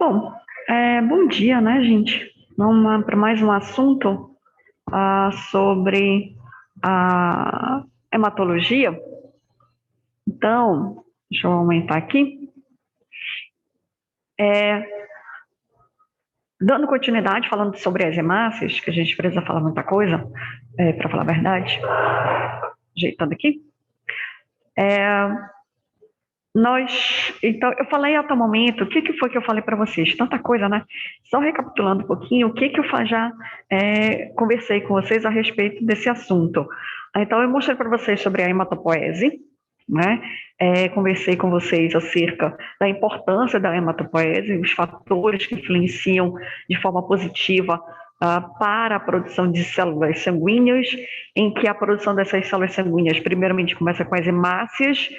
Bom, bom dia, né, gente? Vamos para mais um assunto sobre a hematologia. Então, deixa eu aumentar aqui. Dando continuidade, falando sobre as hemácias, que a gente precisa falar muita coisa, para falar a verdade. Ajeitando aqui. Então, eu falei até o momento, o que foi que eu falei para vocês? Tanta coisa, né? Só recapitulando um pouquinho, o que eu já conversei com vocês a respeito desse assunto. Então, eu mostrei para vocês sobre a hematopoese, né? Conversei com vocês acerca da importância da hematopoese, os fatores que influenciam de forma positiva para a produção de células sanguíneas, em que a produção dessas células sanguíneas, primeiramente, começa com as hemácias,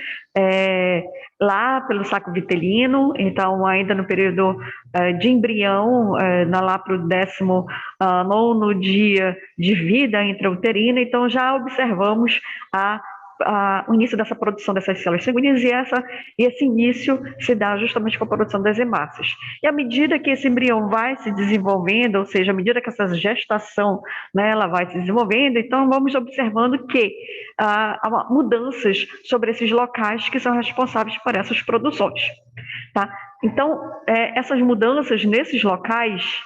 lá pelo saco vitelino, então ainda no período de embrião, lá para o 19º dia de vida intrauterina, então já observamos o início dessa produção dessas células sanguíneas e esse início se dá justamente com a produção das hemácias. E à medida que esse embrião vai se desenvolvendo, ou seja, à medida que essa gestação, né, ela vai se desenvolvendo, então vamos observando que há mudanças sobre esses locais que são responsáveis por essas produções. Tá? Então, essas mudanças nesses locais...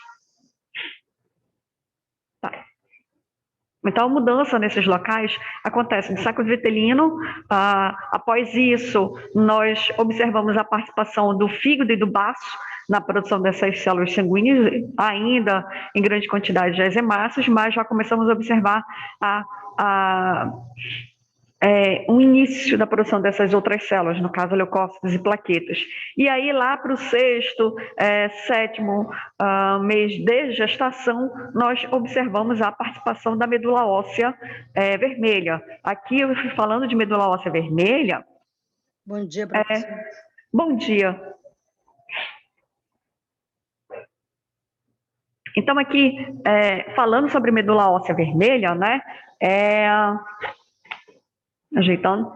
Então, a mudança nesses locais acontece no saco vitelino. Após isso, nós observamos a participação do fígado e do baço na produção dessas células sanguíneas, ainda em grande quantidade das hemácias, mas já começamos a observar o início da produção dessas outras células, no caso, leucócitos e plaquetas. E aí, lá para o 6º, 7º mês de gestação, nós observamos a participação da medula óssea vermelha. Aqui, falando de medula óssea vermelha... Bom dia, professor. Bom dia. Então, aqui, falando sobre medula óssea vermelha, né, ajeitando,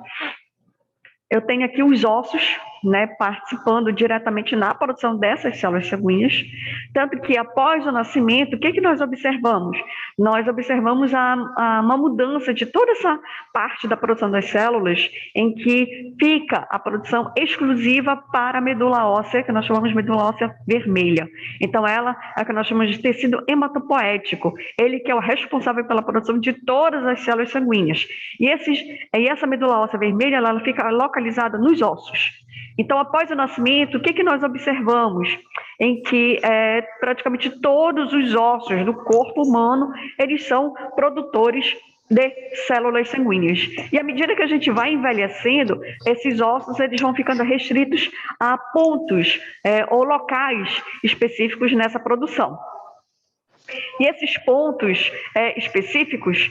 eu tenho aqui os ossos, né, participando diretamente na produção dessas células sanguíneas, tanto que após o nascimento, o que nós observamos? Nós observamos uma mudança de toda essa parte da produção das células, em que fica a produção exclusiva para a medula óssea, que nós chamamos de medula óssea vermelha. Então, ela é o que nós chamamos de tecido hematopoético, ele que é o responsável pela produção de todas as células sanguíneas. E essa medula óssea vermelha, ela fica localizada nos ossos. Então, após o nascimento, o que nós observamos? Em que praticamente todos os ossos do corpo humano, eles são produtores de células sanguíneas. E à medida que a gente vai envelhecendo, esses ossos eles vão ficando restritos a pontos ou locais específicos nessa produção. E esses pontos específicos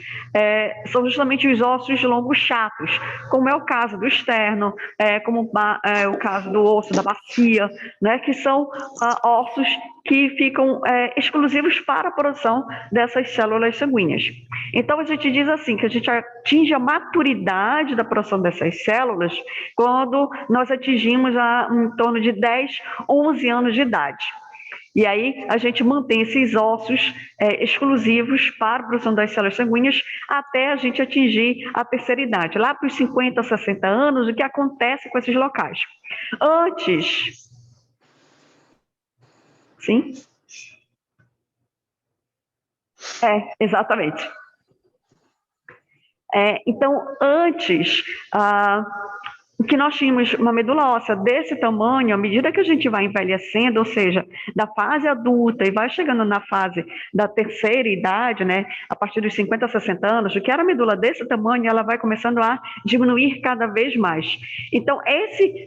são justamente os ossos longos chatos, como é o caso do externo, como é o caso do osso da bacia, né, que são ossos que ficam exclusivos para a produção dessas células sanguíneas. Então, a gente diz assim, que a gente atinge a maturidade da produção dessas células quando nós atingimos em torno de 10, 11 anos de idade. E aí a gente mantém esses ossos exclusivos para a produção das células sanguíneas até a gente atingir a terceira idade. Lá para os 50, 60 anos, o que acontece com esses locais? Antes... Sim? Exatamente. Então, antes... que nós tínhamos uma medula óssea desse tamanho, à medida que a gente vai envelhecendo, ou seja, da fase adulta e vai chegando na fase da terceira idade, né, a partir dos 50, 60 anos, o que era medula desse tamanho, ela vai começando a diminuir cada vez mais. Então,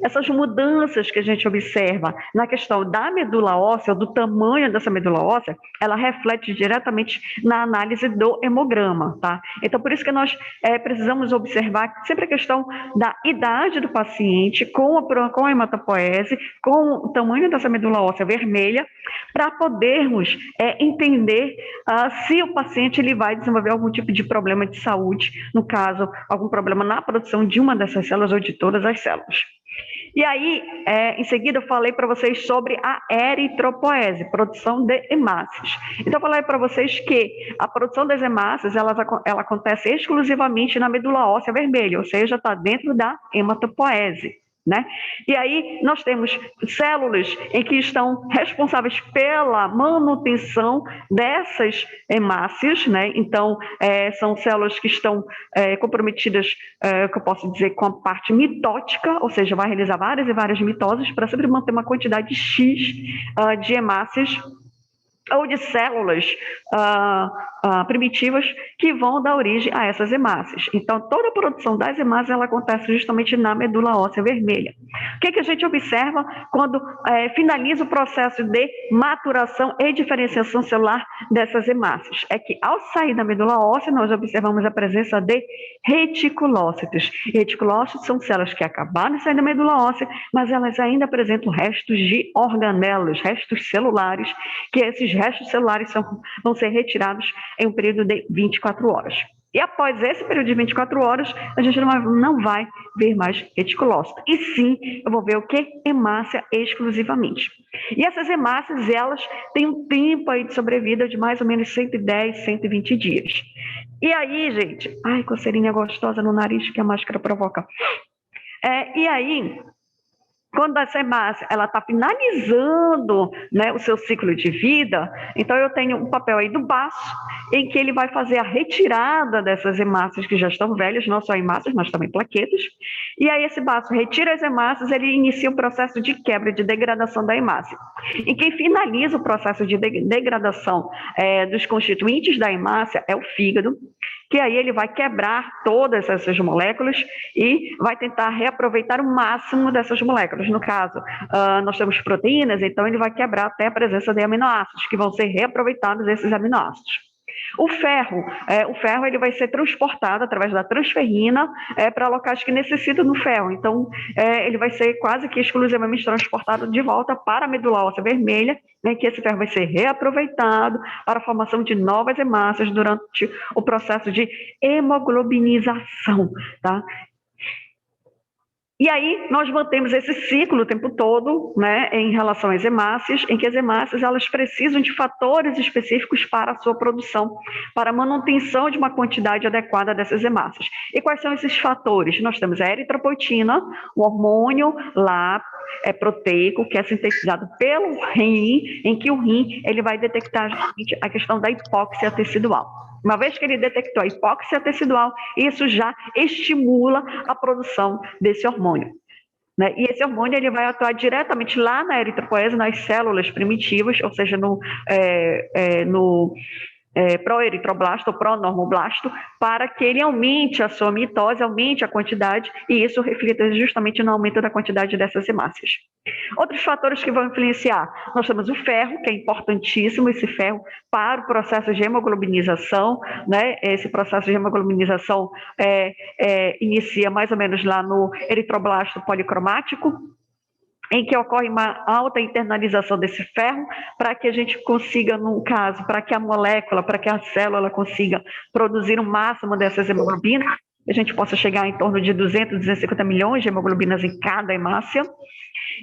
essas mudanças que a gente observa na questão da medula óssea, do tamanho dessa medula óssea, ela reflete diretamente na análise do hemograma, tá? Então, por isso que nós precisamos observar sempre a questão da idade do paciente com a hematopoese, com o tamanho dessa medula óssea vermelha, para podermos entender se o paciente ele vai desenvolver algum tipo de problema de saúde, no caso, algum problema na produção de uma dessas células ou de todas as células. E aí, em seguida, eu falei para vocês sobre a eritropoese, produção de hemácias. Então, eu falei para vocês que a produção das hemácias, ela acontece exclusivamente na medula óssea vermelha, ou seja, está dentro da hematopoese. Né? E aí nós temos células em que estão responsáveis pela manutenção dessas hemácias, né? Então, são células que estão comprometidas, que eu posso dizer, com a parte mitótica, ou seja, vai realizar várias e várias mitoses para sempre manter uma quantidade X de hemácias ou de células primitivas que vão dar origem a essas hemácias. Então, toda a produção das hemácias ela acontece justamente na medula óssea vermelha. O que a gente observa quando finaliza o processo de maturação e diferenciação celular dessas hemácias? É que, ao sair da medula óssea, nós observamos a presença de reticulócitos. Reticulócitos são células que acabaram de sair da medula óssea, mas elas ainda apresentam restos de organelos, restos celulares, que esses restos celulares vão ser retirados em um período de 24 horas. E após esse período de 24 horas, a gente não vai ver mais reticulócito. E sim, eu vou ver o que? Hemácia exclusivamente. E essas hemácias, elas têm um tempo aí de sobrevida de mais ou menos 110, 120 dias. E aí, gente, ai, coceirinha gostosa no nariz que a máscara provoca. E aí, quando essa hemácia está finalizando, né, o seu ciclo de vida, então eu tenho um papel aí do baço, em que ele vai fazer a retirada dessas hemácias que já estão velhas, não só hemácias, mas também plaquetas. E aí esse baço retira as hemácias, ele inicia o processo de quebra, de degradação da hemácia. E quem finaliza o processo de degradação dos constituintes da hemácia é o fígado, que aí ele vai quebrar todas essas moléculas e vai tentar reaproveitar o máximo dessas moléculas. No caso, nós temos proteínas, então ele vai quebrar até a presença de aminoácidos, que vão ser reaproveitados esses aminoácidos. O ferro ele vai ser transportado através da transferrina para locais que necessitam do ferro. Então, ele vai ser quase que exclusivamente transportado de volta para a medula óssea vermelha, né, que esse ferro vai ser reaproveitado para a formação de novas hemácias durante o processo de hemoglobinização, tá? E aí nós mantemos esse ciclo o tempo todo, né, em relação às hemácias, em que as hemácias elas precisam de fatores específicos para a sua produção, para a manutenção de uma quantidade adequada dessas hemácias. E quais são esses fatores? Nós temos a eritropoetina, um hormônio lá proteico, que é sintetizado pelo rim, em que o rim ele vai detectar a questão da hipóxia tecidual. Uma vez que ele detectou a hipóxia tecidual, isso já estimula a produção desse hormônio. Né? E esse hormônio ele vai atuar diretamente lá na eritropoese, nas células primitivas, ou seja, no proeritroblasto ou pronormoblasto, para que ele aumente a sua mitose, aumente a quantidade, e isso reflita justamente no aumento da quantidade dessas hemácias. Outros fatores que vão influenciar, nós temos o ferro, que é importantíssimo, esse ferro para o processo de hemoglobinização, né? Esse processo de hemoglobinização inicia mais ou menos lá no eritroblasto policromático, em que ocorre uma alta internalização desse ferro, para que a gente consiga, no caso, para que a molécula, para que a célula consiga produzir o máximo dessas hemoglobinas, a gente possa chegar em torno de 200, 250 milhões de hemoglobinas em cada hemácia.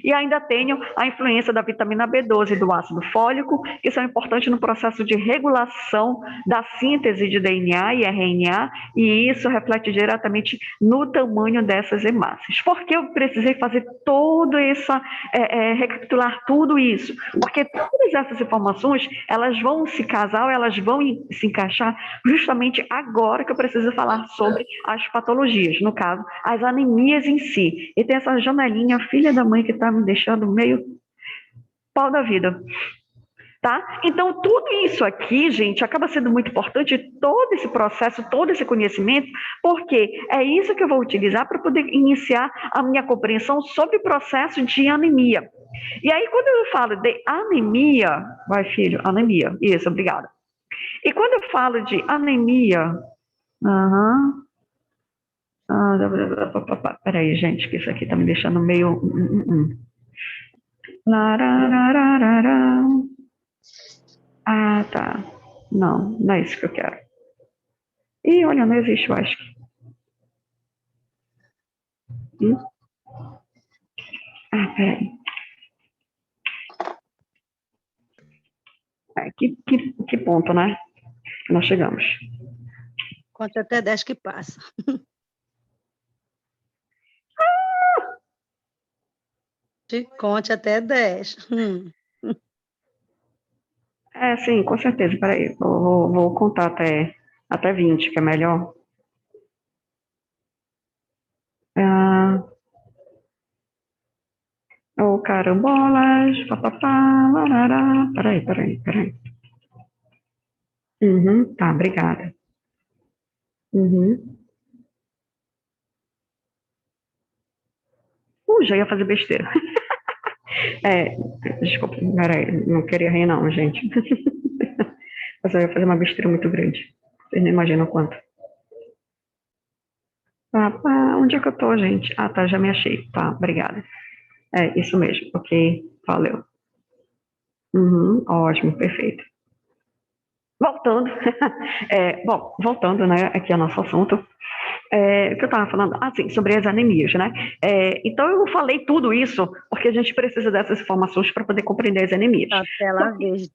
E ainda tenho a influência da vitamina B12 e do ácido fólico, que são importantes no processo de regulação da síntese de DNA e RNA, e isso reflete diretamente no tamanho dessas hemácias. Por que eu precisei fazer todo essa, recapitular tudo isso? Porque todas essas informações, elas vão se casar, elas vão se encaixar justamente agora que eu preciso falar sobre as patologias, no caso, as anemias em si. E tem essa janelinha, filha da mãe, que está me deixando meio pau da vida. Tá? Então, tudo isso aqui, gente, acaba sendo muito importante, todo esse processo, todo esse conhecimento, porque é isso que eu vou utilizar para poder iniciar a minha compreensão sobre o processo de anemia. E aí, quando eu falo de anemia, vai, filho, anemia, isso, obrigada. E quando eu falo de anemia, peraí, gente, que isso aqui tá me deixando meio... Ah, tá. Não, não é isso que eu quero. Ih, olha, não existe, eu acho. peraí. Que ponto, né? Nós chegamos. Conte até 10 que passa. Conte até 10. Sim, com certeza. Peraí, vou contar até 20, que é melhor. Carambolas, papapá, larará. Peraí. Tá, obrigada. Já ia fazer besteira. Desculpa, peraí, não queria rir não, gente. Mas eu ia fazer uma besteira muito grande. Vocês não imaginam quanto. Onde é que eu tô, gente? Tá, já me achei. Tá, obrigada. Isso mesmo, ok, valeu. Ótimo, perfeito. Voltando, voltando, né, aqui ao nosso assunto, o que eu estava falando, sim, sobre as anemias, né? Então eu falei tudo isso porque a gente precisa dessas informações para poder compreender as anemias. A tela verde.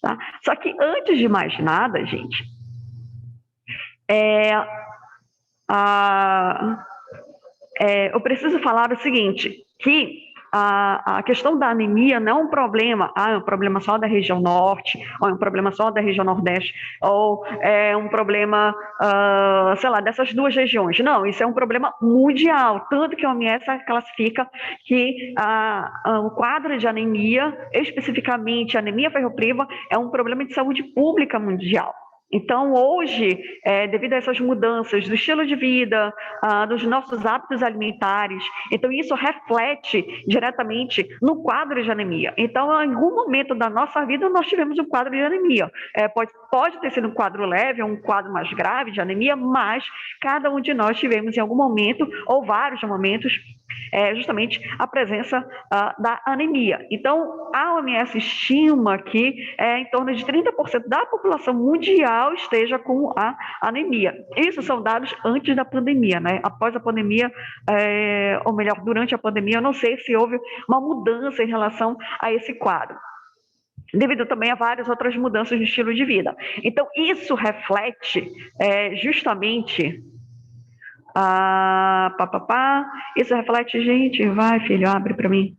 Tá? Só que antes de mais nada, gente, eu preciso falar o seguinte, que a questão da anemia não é um problema, é um problema só da região norte, ou é um problema só da região nordeste, ou é um problema, sei lá, dessas duas regiões. Não, isso é um problema mundial, tanto que a OMS classifica que o quadro de anemia, especificamente anemia ferropriva, é um problema de saúde pública mundial. Então, hoje, devido a essas mudanças do estilo de vida, dos nossos hábitos alimentares, então isso reflete diretamente no quadro de anemia. Então, em algum momento da nossa vida, nós tivemos um quadro de anemia. Pode ter sido um quadro leve ou um quadro mais grave de anemia, mas cada um de nós tivemos em algum momento, ou vários momentos, justamente a presença da anemia. Então, a OMS estima que em torno de 30% da população mundial esteja com a anemia. Isso são dados antes da pandemia, né? Após a pandemia, ou melhor, durante a pandemia, eu não sei se houve uma mudança em relação a esse quadro, devido também a várias outras mudanças de estilo de vida. Então, isso reflete justamente isso reflete, gente, vai, filho, abre para mim.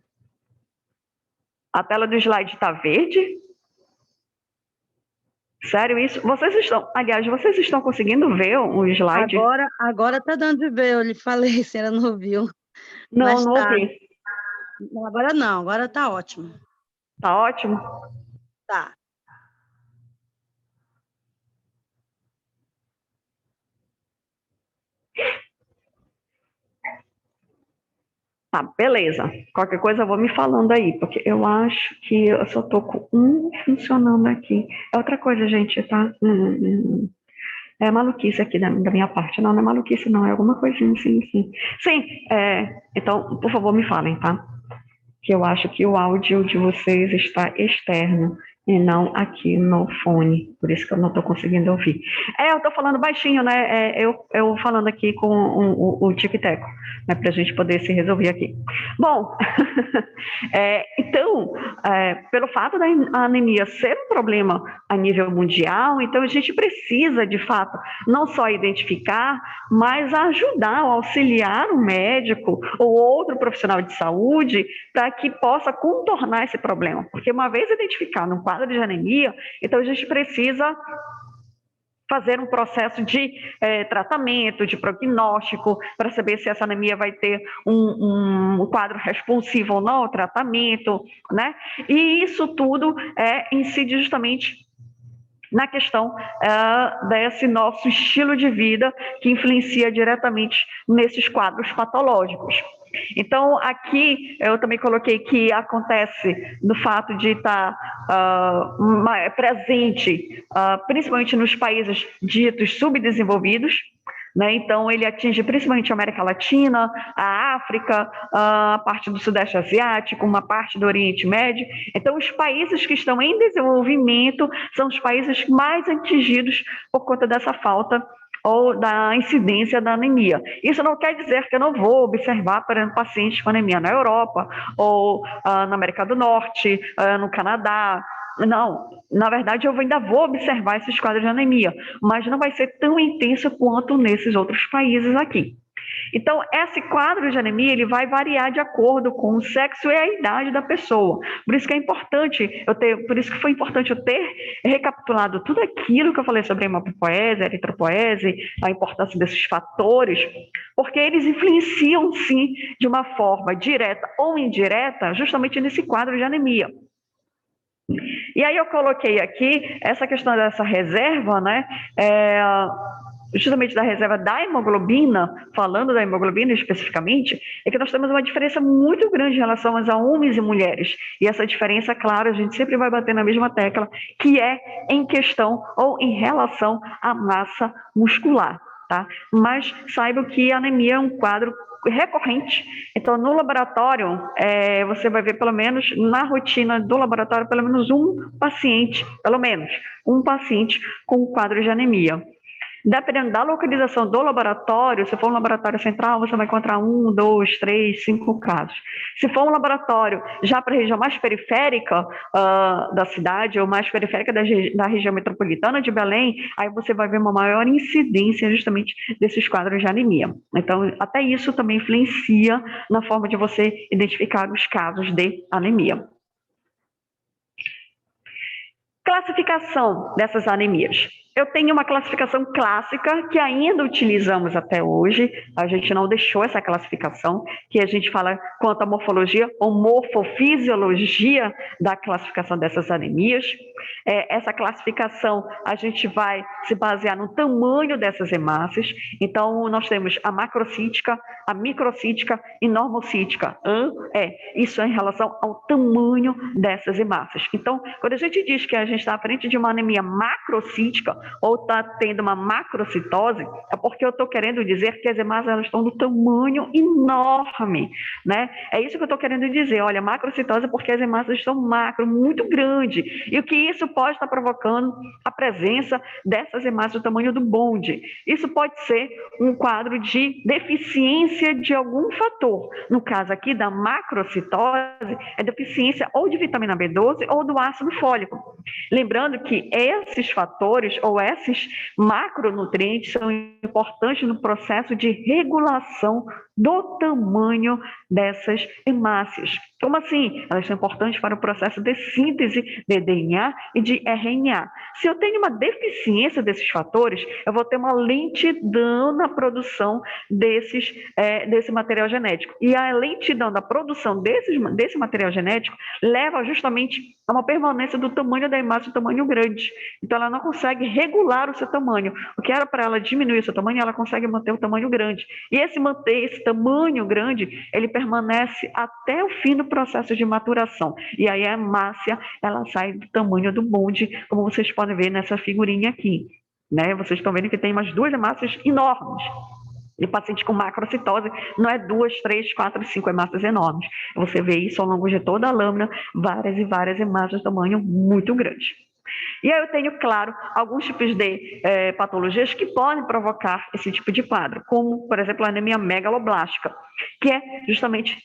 A tela do slide está verde? Sério isso? Vocês estão conseguindo ver o slide? Agora tá dando de ver, eu lhe falei, se ela não viu. Não, não ouvi. Agora não, agora tá ótimo. Tá ótimo? Tá. Tá, beleza. Qualquer coisa eu vou me falando aí, porque eu acho que eu só tô com um funcionando aqui. É outra coisa, gente, tá? É maluquice aqui da minha parte. Não é maluquice, não. É alguma coisinha, sim. Sim, então, por favor, me falem, tá? Que eu acho que o áudio de vocês está externo e não aqui no fone. Por isso que eu não estou conseguindo ouvir. Eu estou falando baixinho, né? Eu falando aqui com o tic-teco, né? Para a gente poder se resolver aqui. Bom, então, pelo fato da anemia ser um problema a nível mundial, então a gente precisa, de fato, não só identificar, mas ajudar, auxiliar o médico ou outro profissional de saúde para que possa contornar esse problema. Porque uma vez identificado um quadro de anemia, então a gente precisa fazer um processo de tratamento, de prognóstico, para saber se essa anemia vai ter um quadro responsivo ou não ao tratamento, né? E isso tudo incide justamente na questão desse nosso estilo de vida que influencia diretamente nesses quadros patológicos. Então, aqui eu também coloquei que acontece no fato de estar presente, principalmente nos países ditos subdesenvolvidos, né? Então, ele atinge principalmente a América Latina, a África, a parte do Sudeste Asiático, uma parte do Oriente Médio. Então, os países que estão em desenvolvimento são os países mais atingidos por conta dessa falta ou da incidência da anemia. Isso não quer dizer que eu não vou observar, por exemplo, pacientes com anemia na Europa, ou na América do Norte, no Canadá. Não, na verdade eu ainda vou observar esses quadros de anemia, mas não vai ser tão intenso quanto nesses outros países aqui. Então, esse quadro de anemia ele vai variar de acordo com o sexo e a idade da pessoa. Por isso que é importante por isso que foi importante eu ter recapitulado tudo aquilo que eu falei sobre a hematopoese, a eritropoese, a importância desses fatores, porque eles influenciam sim de uma forma direta ou indireta, justamente nesse quadro de anemia. E aí eu coloquei aqui essa questão dessa reserva, né? Justamente da reserva da hemoglobina, falando da hemoglobina especificamente, é que nós temos uma diferença muito grande em relação a homens e mulheres. E essa diferença, claro, a gente sempre vai bater na mesma tecla, que é em questão ou em relação à massa muscular, tá? Mas saibam que a anemia é um quadro recorrente. Então, no laboratório, você vai ver pelo menos, na rotina do laboratório, pelo menos um paciente com quadro de anemia. Dependendo da localização do laboratório, se for um laboratório central, você vai encontrar 1, 2, 3, 5 casos. Se for um laboratório já para a região mais periférica da cidade, ou mais periférica da região metropolitana de Belém, aí você vai ver uma maior incidência justamente desses quadros de anemia. Então, até isso também influencia na forma de você identificar os casos de anemia. Classificação dessas anemias. Eu tenho uma classificação clássica que ainda utilizamos até hoje, a gente não deixou essa classificação, que a gente fala quanto à morfologia ou morfofisiologia da classificação dessas anemias. Essa classificação a gente vai se basear no tamanho dessas hemácias. Então, nós temos a macrocítica, a microcítica e normocítica. Isso é em relação ao tamanho dessas hemácias. Então, quando a gente diz que a gente está à frente de uma anemia macrocítica ou está tendo uma macrocitose, é porque eu estou querendo dizer que as hemácias elas estão do tamanho enorme, né? É isso que eu estou querendo dizer. Olha, macrocitose é porque as hemácias estão macro, muito grande. E o que isso pode estar provocando? A presença dessas hemácias do tamanho do bonde. Isso pode ser um quadro de deficiência de algum fator. No caso aqui da macrocitose, é deficiência ou de vitamina B12 ou do ácido fólico. Lembrando que esses fatores ou esses macronutrientes são importantes no processo de regulação do tamanho dessas hemácias. Como assim? Elas são importantes para o processo de síntese de DNA e de RNA. Se eu tenho uma deficiência desses fatores, eu vou ter uma lentidão na produção desse material genético. E a lentidão da produção desse material genético leva justamente a uma permanência do tamanho da hemácia, do tamanho grande. Então, ela não consegue regular o seu tamanho. O que era para ela diminuir o seu tamanho, ela consegue manter o tamanho grande. E manter esse tamanho grande, ele permanece até o fim do processo de maturação. E aí a hemácia, ela sai do tamanho do bonde, como vocês podem ver nessa figurinha aqui. Né? Vocês estão vendo que tem umas duas hemácias enormes. E paciente com macrocitose não é 2, 3, 4, 5 hemácias enormes. Você vê isso ao longo de toda a lâmina, várias e várias hemácias de tamanho muito grande. E aí eu tenho, claro, alguns tipos de patologias que podem provocar esse tipo de quadro, como, por exemplo, a anemia megaloblástica, que é justamente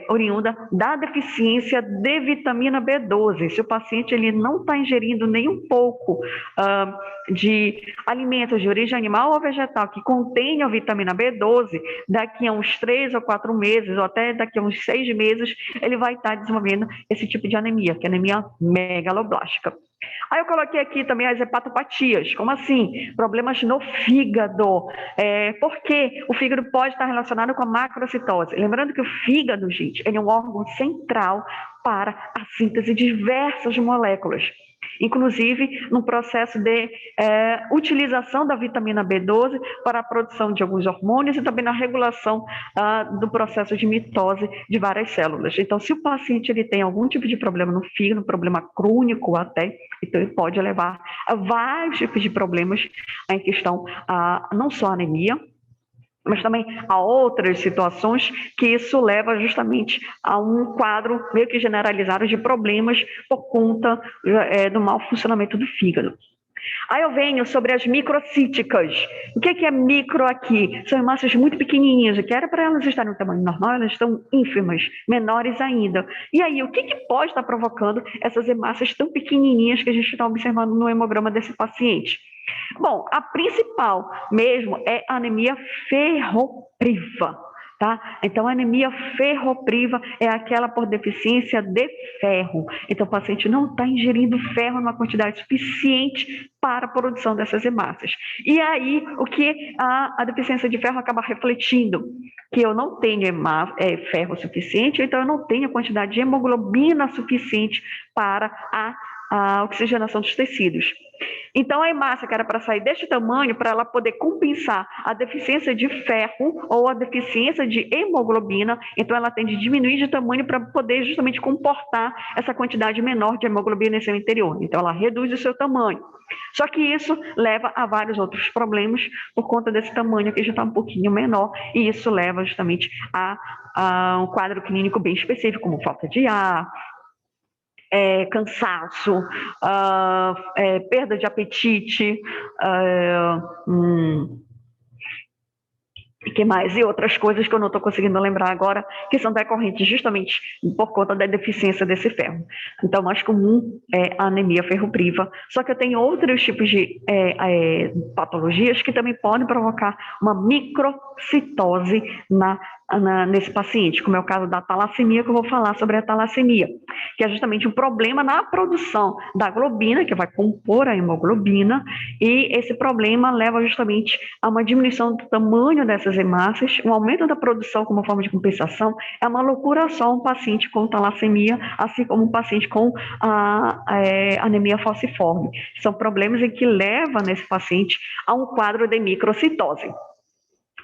oriunda da deficiência de vitamina B12. Se o paciente ele não está ingerindo nem um pouco de alimentos de origem animal ou vegetal que contenham vitamina B12, daqui a uns 3 ou 4 meses, ou até daqui a uns 6 meses, ele vai estar desenvolvendo esse tipo de anemia, que é a anemia megaloblástica. Aí eu coloquei aqui também as hepatopatias, como assim? Problemas no fígado. Por que o fígado pode estar relacionado com a macrocitose? Lembrando que o fígado, gente, ele é um órgão central para a síntese de diversas moléculas, inclusive no processo de utilização da vitamina B12 para a produção de alguns hormônios e também na regulação do processo de mitose de várias células. Então, se o paciente ele tem algum tipo de problema no fígado, um problema crônico até, então ele pode levar a vários tipos de problemas em questão a não só a anemia, mas também a outras situações que isso leva justamente a um quadro meio que generalizado de problemas por conta do mau funcionamento do fígado. Aí eu venho sobre as microcíticas. O que é micro aqui? São hemácias muito pequenininhas, o que era para elas estarem no tamanho normal, elas estão ínfimas, menores ainda. E aí, o que pode estar provocando essas hemácias tão pequenininhas que a gente está observando no hemograma desse paciente? Bom, a principal mesmo é a anemia ferropriva. Tá? Então, a anemia ferropriva é aquela por deficiência de ferro. Então, o paciente não está ingerindo ferro numa quantidade suficiente para a produção dessas hemácias. E aí, o que a deficiência de ferro acaba refletindo? Que eu não tenho ferro suficiente, então eu não tenho a quantidade de hemoglobina suficiente para a oxigenação dos tecidos. Então, a hemácia que era para sair deste tamanho, para ela poder compensar a deficiência de ferro ou a deficiência de hemoglobina, então ela tende a diminuir de tamanho para poder justamente comportar essa quantidade menor de hemoglobina em seu interior. Então, ela reduz o seu tamanho. Só que isso leva a vários outros problemas por conta desse tamanho que já está um pouquinho menor, e isso leva justamente a um quadro clínico bem específico, como falta de ar, cansaço, perda de apetite, e que mais? E outras coisas que eu não estou conseguindo lembrar agora, que são decorrentes justamente por conta da deficiência desse ferro. Então, o mais comum é a anemia ferropriva. Só que eu tenho outros tipos de patologias que também podem provocar uma microcitose nesse paciente, como é o caso da talassemia, que eu vou falar sobre a talassemia, que é justamente um problema na produção da globina, que vai compor a hemoglobina, e esse problema leva justamente a uma diminuição do tamanho dessas hemácias, um aumento da produção como forma de compensação. É uma loucura só um paciente com talassemia, assim como um paciente com anemia falciforme. São problemas em que levam nesse paciente a um quadro de microcitose.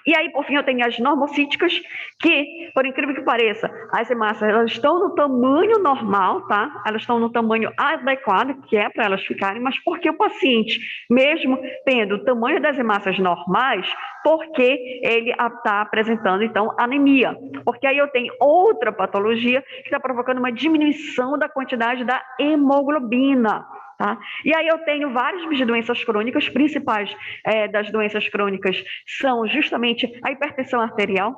E aí, por fim, eu tenho as normocíticas, que, por incrível que pareça, as hemácias elas estão no tamanho normal, tá? Elas estão no tamanho adequado, que é para elas ficarem, mas porque o paciente, mesmo tendo o tamanho das hemácias normais, porque ele está apresentando, então, anemia. Porque aí eu tenho outra patologia que está provocando uma diminuição da quantidade da hemoglobina. Tá? E aí eu tenho várias doenças crônicas, principais das doenças crônicas são justamente a hipertensão arterial.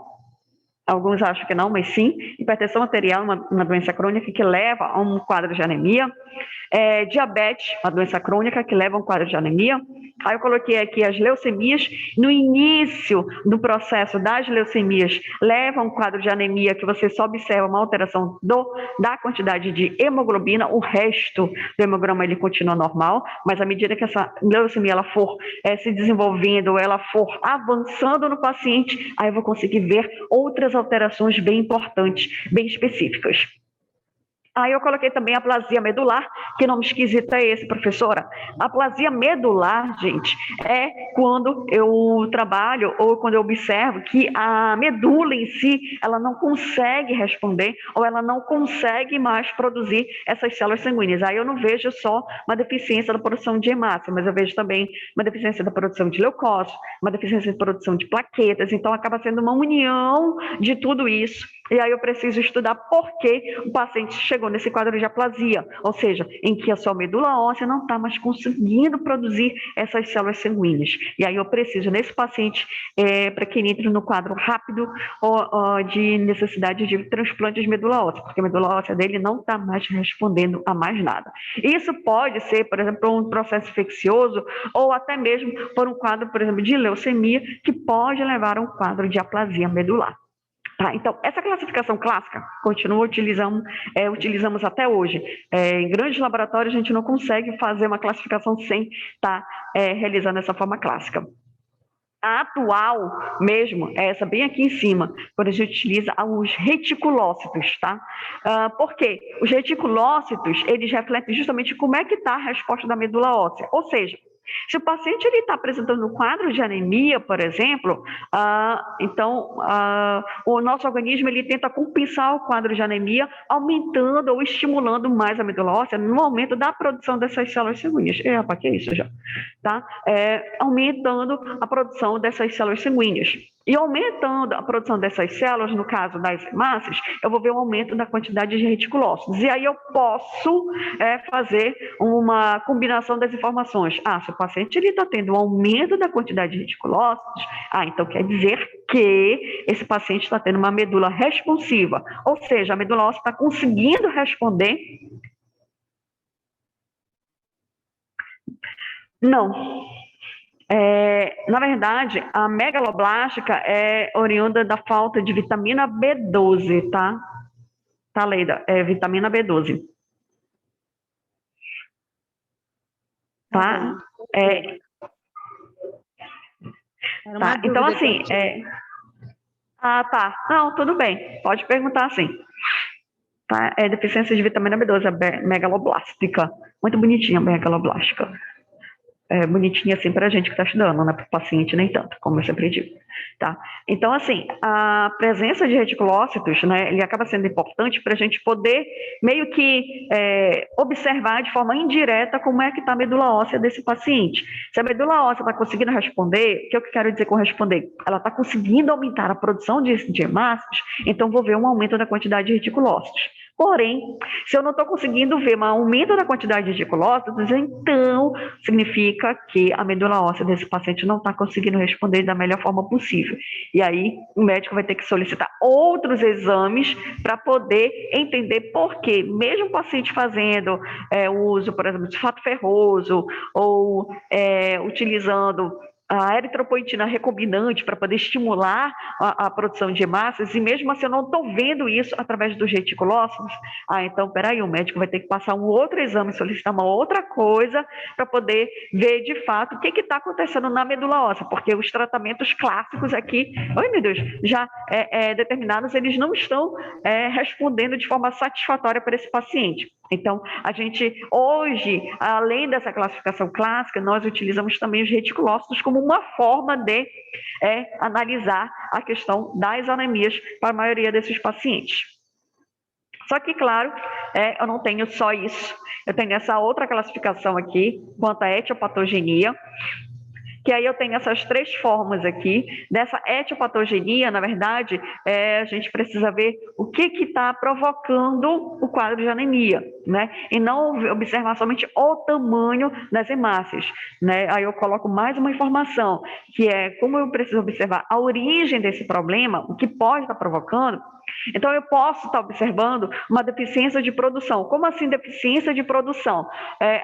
Alguns acham que não, mas sim, hipertensão arterial é uma doença crônica que leva a um quadro de anemia. Diabetes, uma doença crônica que leva a um quadro de anemia. Aí eu coloquei aqui as leucemias. No início do processo das leucemias, leva a um quadro de anemia que você só observa uma alteração da quantidade de hemoglobina, o resto do hemograma ele continua normal, mas à medida que essa leucemia ela for se desenvolvendo, ela for avançando no paciente, aí eu vou conseguir ver outras alterações bem importantes, bem específicas. Aí eu coloquei também a aplasia medular. Que nome esquisito é esse, professora? A aplasia medular, gente, é quando eu trabalho ou quando eu observo que a medula em si, ela não consegue responder ou ela não consegue mais produzir essas células sanguíneas. Aí eu não vejo só uma deficiência da produção de hemácia, mas eu vejo também uma deficiência da produção de leucócitos, uma deficiência de produção de plaquetas. Então acaba sendo uma união de tudo isso. E aí eu preciso estudar por que o paciente chegou nesse quadro de aplasia, ou seja, em que a sua medula óssea não está mais conseguindo produzir essas células sanguíneas. E aí eu preciso, nesse paciente, para que ele entre no quadro rápido de necessidade de transplante de medula óssea, porque a medula óssea dele não está mais respondendo a mais nada. Isso pode ser, por exemplo, um processo infeccioso ou até mesmo por um quadro, por exemplo, de leucemia, que pode levar a um quadro de aplasia medular. Tá, então, essa classificação clássica utilizamos até hoje. Em grandes laboratórios, a gente não consegue fazer uma classificação sem estar realizando essa forma clássica. A atual mesmo é essa bem aqui em cima, quando a gente utiliza os reticulócitos, tá? Por quê? Os reticulócitos, eles refletem justamente como é que está a resposta da medula óssea. Ou seja, se o paciente está apresentando um quadro de anemia, por exemplo, então o nosso organismo ele tenta compensar o quadro de anemia, aumentando ou estimulando mais a medula óssea no aumento da produção dessas células sanguíneas. Rapaz, que é isso já? Tá? Aumentando a produção dessas células sanguíneas. E aumentando a produção dessas células, no caso das hemácias, eu vou ver um aumento da quantidade de reticulócitos. E aí eu posso fazer uma combinação das informações. Se o paciente está tendo um aumento da quantidade de reticulócitos, então quer dizer que esse paciente está tendo uma medula responsiva. Ou seja, a medula óssea está conseguindo responder. Não. Na verdade, a megaloblástica é oriunda da falta de vitamina B12, tá? Tá, Leida? É vitamina B12. Tá? Tá. Então, assim... tá. Não, tudo bem. Pode perguntar assim. Tá? É deficiência de vitamina B12, a megaloblástica. Muito bonitinha a megaloblástica. Bonitinha assim para a gente que está estudando, né? Para o paciente nem tanto, como eu sempre digo, tá? Então, assim, a presença de reticulócitos, né? Ele acaba sendo importante para a gente poder meio que observar de forma indireta como é que está a medula óssea desse paciente. Se a medula óssea está conseguindo responder, o que eu quero dizer com responder? Ela está conseguindo aumentar a produção de hemácias, então vou ver um aumento da quantidade de reticulócitos. Porém, se eu não estou conseguindo ver um aumento da quantidade de reticulócitos, então significa que a medula óssea desse paciente não está conseguindo responder da melhor forma possível. E aí o médico vai ter que solicitar outros exames para poder entender por quê. Mesmo o paciente fazendo uso, por exemplo, de sulfato ferroso ou utilizando a eritropoetina recombinante para poder estimular a produção de hemácias, e mesmo assim eu não estou vendo isso através dos reticulócitos, então, peraí, o médico vai ter que passar um outro exame, solicitar uma outra coisa para poder ver de fato o que está acontecendo na medula óssea, porque os tratamentos clássicos aqui, já determinados, eles não estão respondendo de forma satisfatória para esse paciente. Então, a gente, hoje, além dessa classificação clássica, nós utilizamos também os reticulócitos como uma forma de analisar a questão das anemias para a maioria desses pacientes. Só que, claro, eu não tenho só isso. Eu tenho essa outra classificação aqui, quanto à etiopatogenia, que aí eu tenho essas três formas aqui. Dessa etiopatogenia, na verdade, a gente precisa ver o que está provocando o quadro de anemia, né? E não observar somente o tamanho das hemácias, né? Aí eu coloco mais uma informação, que é como eu preciso observar a origem desse problema, o que pode estar provocando. Então, eu posso estar observando uma deficiência de produção. Como assim deficiência de produção?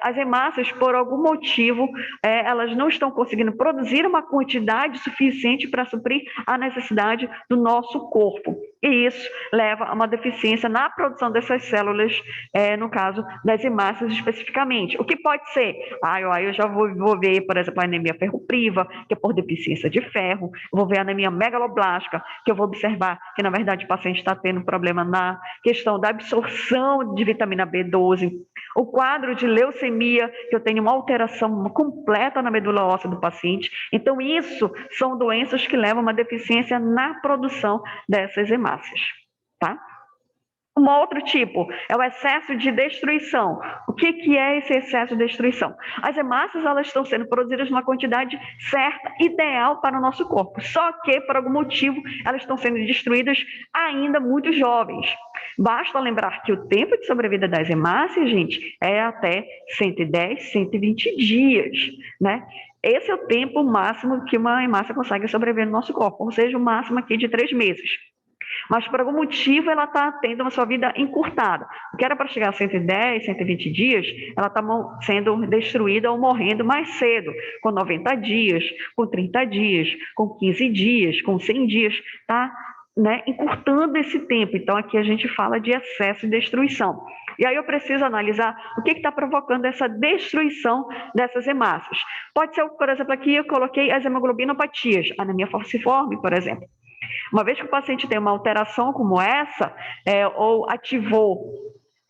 As hemácias, por algum motivo, elas não estão conseguindo produzir uma quantidade suficiente para suprir a necessidade do nosso corpo. E isso leva a uma deficiência na produção dessas células, no caso das hemácias especificamente. O que pode ser? Aí eu já vou ver, por exemplo, a anemia ferropriva, que é por deficiência de ferro. Vou ver a anemia megaloblástica, que eu vou observar que, na verdade, o paciente está tendo problema na questão da absorção de vitamina B12. O quadro de leucemia, que eu tenho uma alteração completa na medula óssea do paciente. Então, isso são doenças que levam a uma deficiência na produção dessas hemácias, tá? Um outro tipo é o excesso de destruição. O que é esse excesso de destruição? As hemácias, elas estão sendo produzidas numa quantidade certa, ideal para o nosso corpo. Só que, por algum motivo, elas estão sendo destruídas ainda muito jovens. Basta lembrar que o tempo de sobrevida das hemácias, gente, é até 110, 120 dias, né? Esse é o tempo máximo que uma hemácia consegue sobreviver no nosso corpo, ou seja, o máximo aqui de 3 meses. Mas por algum motivo ela está tendo a sua vida encurtada. O que era para chegar a 110, 120 dias, ela está sendo destruída ou morrendo mais cedo, com 90 dias, com 30 dias, com 15 dias, com 100 dias, tá? Né? Encurtando esse tempo. Então aqui a gente fala de excesso de destruição. E aí eu preciso analisar o que está provocando essa destruição dessas hemácias. Pode ser, por exemplo, aqui eu coloquei as hemoglobinopatias, anemia falciforme, por exemplo. Uma vez que o paciente tem uma alteração como essa, ou ativou,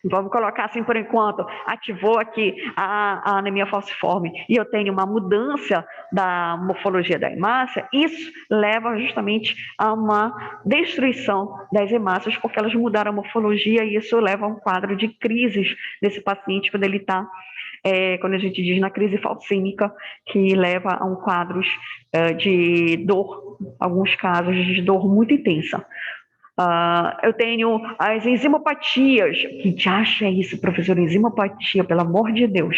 vamos colocar assim por enquanto, ativou aqui a anemia falciforme e eu tenho uma mudança da morfologia da hemácia, isso leva justamente a uma destruição das hemácias, porque elas mudaram a morfologia e isso leva a um quadro de crises desse paciente quando ele está quando a gente diz na crise falcímica, que leva a um quadros de dor, alguns casos de dor muito intensa. Eu tenho as enzimopatias. Que acha isso, professor? Enzimopatia, pelo amor de Deus.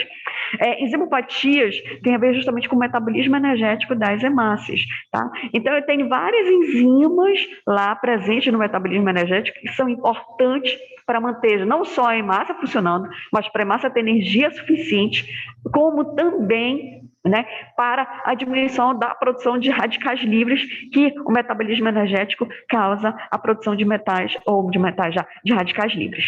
Enzimopatias tem a ver justamente com o metabolismo energético das hemácias, tá? Então, eu tenho várias enzimas lá presentes no metabolismo energético que são importantes para manter não só a hemácia funcionando, mas para a hemácia ter energia suficiente, como também, né, para a diminuição da produção de radicais livres que o metabolismo energético causa a produção de metais, ou de metais já, de radicais livres.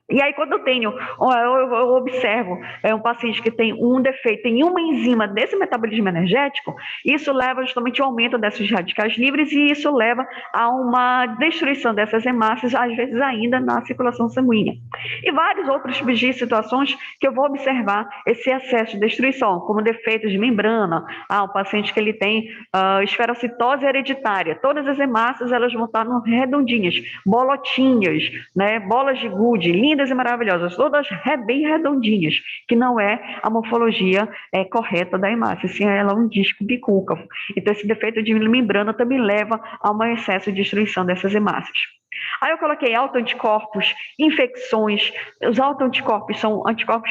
E aí, quando eu observo um paciente que tem um defeito em uma enzima desse metabolismo energético, isso leva justamente ao aumento desses radicais livres e isso leva a uma destruição dessas hemácias, às vezes ainda na circulação sanguínea. E vários outros tipos de situações que eu vou observar esse excesso de destruição, como defeitos de membrana, o paciente que ele tem esferocitose hereditária, todas as hemácias elas vão estar redondinhas, bolotinhas, né, bolas de gude, lindas e maravilhosas, todas bem redondinhas, que não é a morfologia correta da hemácia, sim, ela é um disco bicúncavo. Então, esse defeito de membrana também leva a um excesso de destruição dessas hemácias. Aí eu coloquei autoanticorpos, infecções. Os autoanticorpos são anticorpos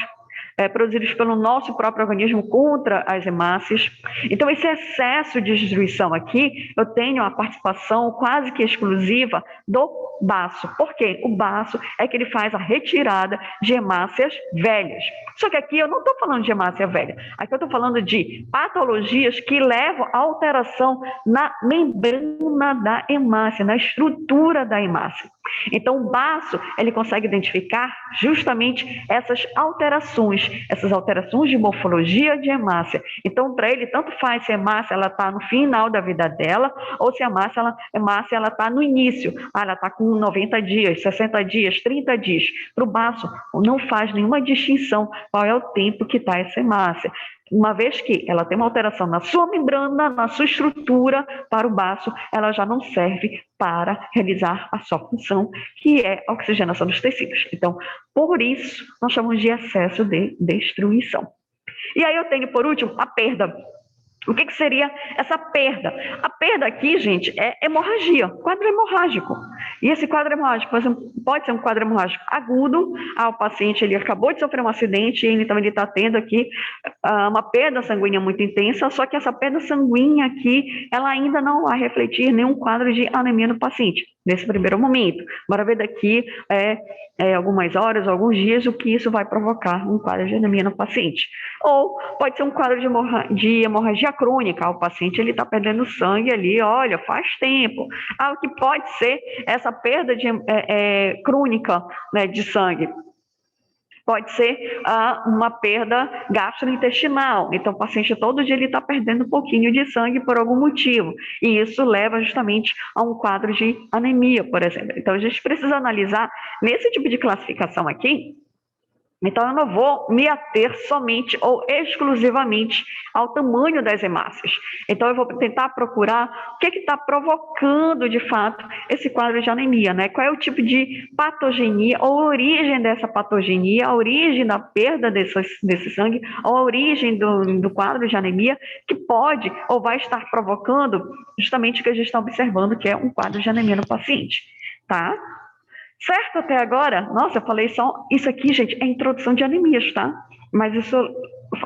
produzidos pelo nosso próprio organismo contra as hemácias. Então, esse excesso de destruição aqui, eu tenho a participação quase que exclusiva do baço. Por quê? O baço é que ele faz a retirada de hemácias velhas. Só que aqui eu não estou falando de hemácia velha. Aqui eu estou falando de patologias que levam a alteração na membrana da hemácia, na estrutura da hemácia. Então, o baço, ele consegue identificar justamente essas alterações de morfologia de hemácia. Então, para ele, tanto faz se a hemácia está no final da vida dela ou se a hemácia está no início. Ela está com 90 dias, 60 dias, 30 dias. Para o baço, não faz nenhuma distinção qual é o tempo que está essa hemácia. Uma vez que ela tem uma alteração na sua membrana, na sua estrutura, para o baço, ela já não serve para realizar a sua função, que é a oxigenação dos tecidos. Então, por isso, nós chamamos de excesso de destruição. E aí eu tenho, por último, a perda. O que seria essa perda? A perda aqui, gente, é hemorragia, quadro hemorrágico. E esse quadro hemorrágico pode ser um quadro hemorrágico agudo. O paciente ele acabou de sofrer um acidente e então ele está tendo aqui uma perda sanguínea muito intensa, só que essa perda sanguínea aqui, ela ainda não vai refletir nenhum quadro de anemia no paciente, nesse primeiro momento. Bora ver daqui algumas horas, alguns dias, o que isso vai provocar um quadro de anemia no paciente. Ou pode ser um quadro de hemorragia crônica. O paciente ele está perdendo sangue ali, olha, faz tempo. O que pode ser essa perda crônica, né, de sangue? Pode ser uma perda gastrointestinal. Então, o paciente todo dia ele está perdendo um pouquinho de sangue por algum motivo. E isso leva justamente a um quadro de anemia, por exemplo. Então, a gente precisa analisar nesse tipo de classificação aqui. Então, eu não vou me ater somente ou exclusivamente ao tamanho das hemácias. Então, eu vou tentar procurar o que está provocando, de fato, esse quadro de anemia, né? Qual é o tipo de patogenia, ou a origem dessa patogenia, a origem da perda desse sangue, ou a origem do quadro de anemia, que pode ou vai estar provocando justamente o que a gente está observando, que é um quadro de anemia no paciente, tá? Certo até agora? Nossa, eu falei só... Isso aqui, gente, é introdução de anemias, tá? Mas isso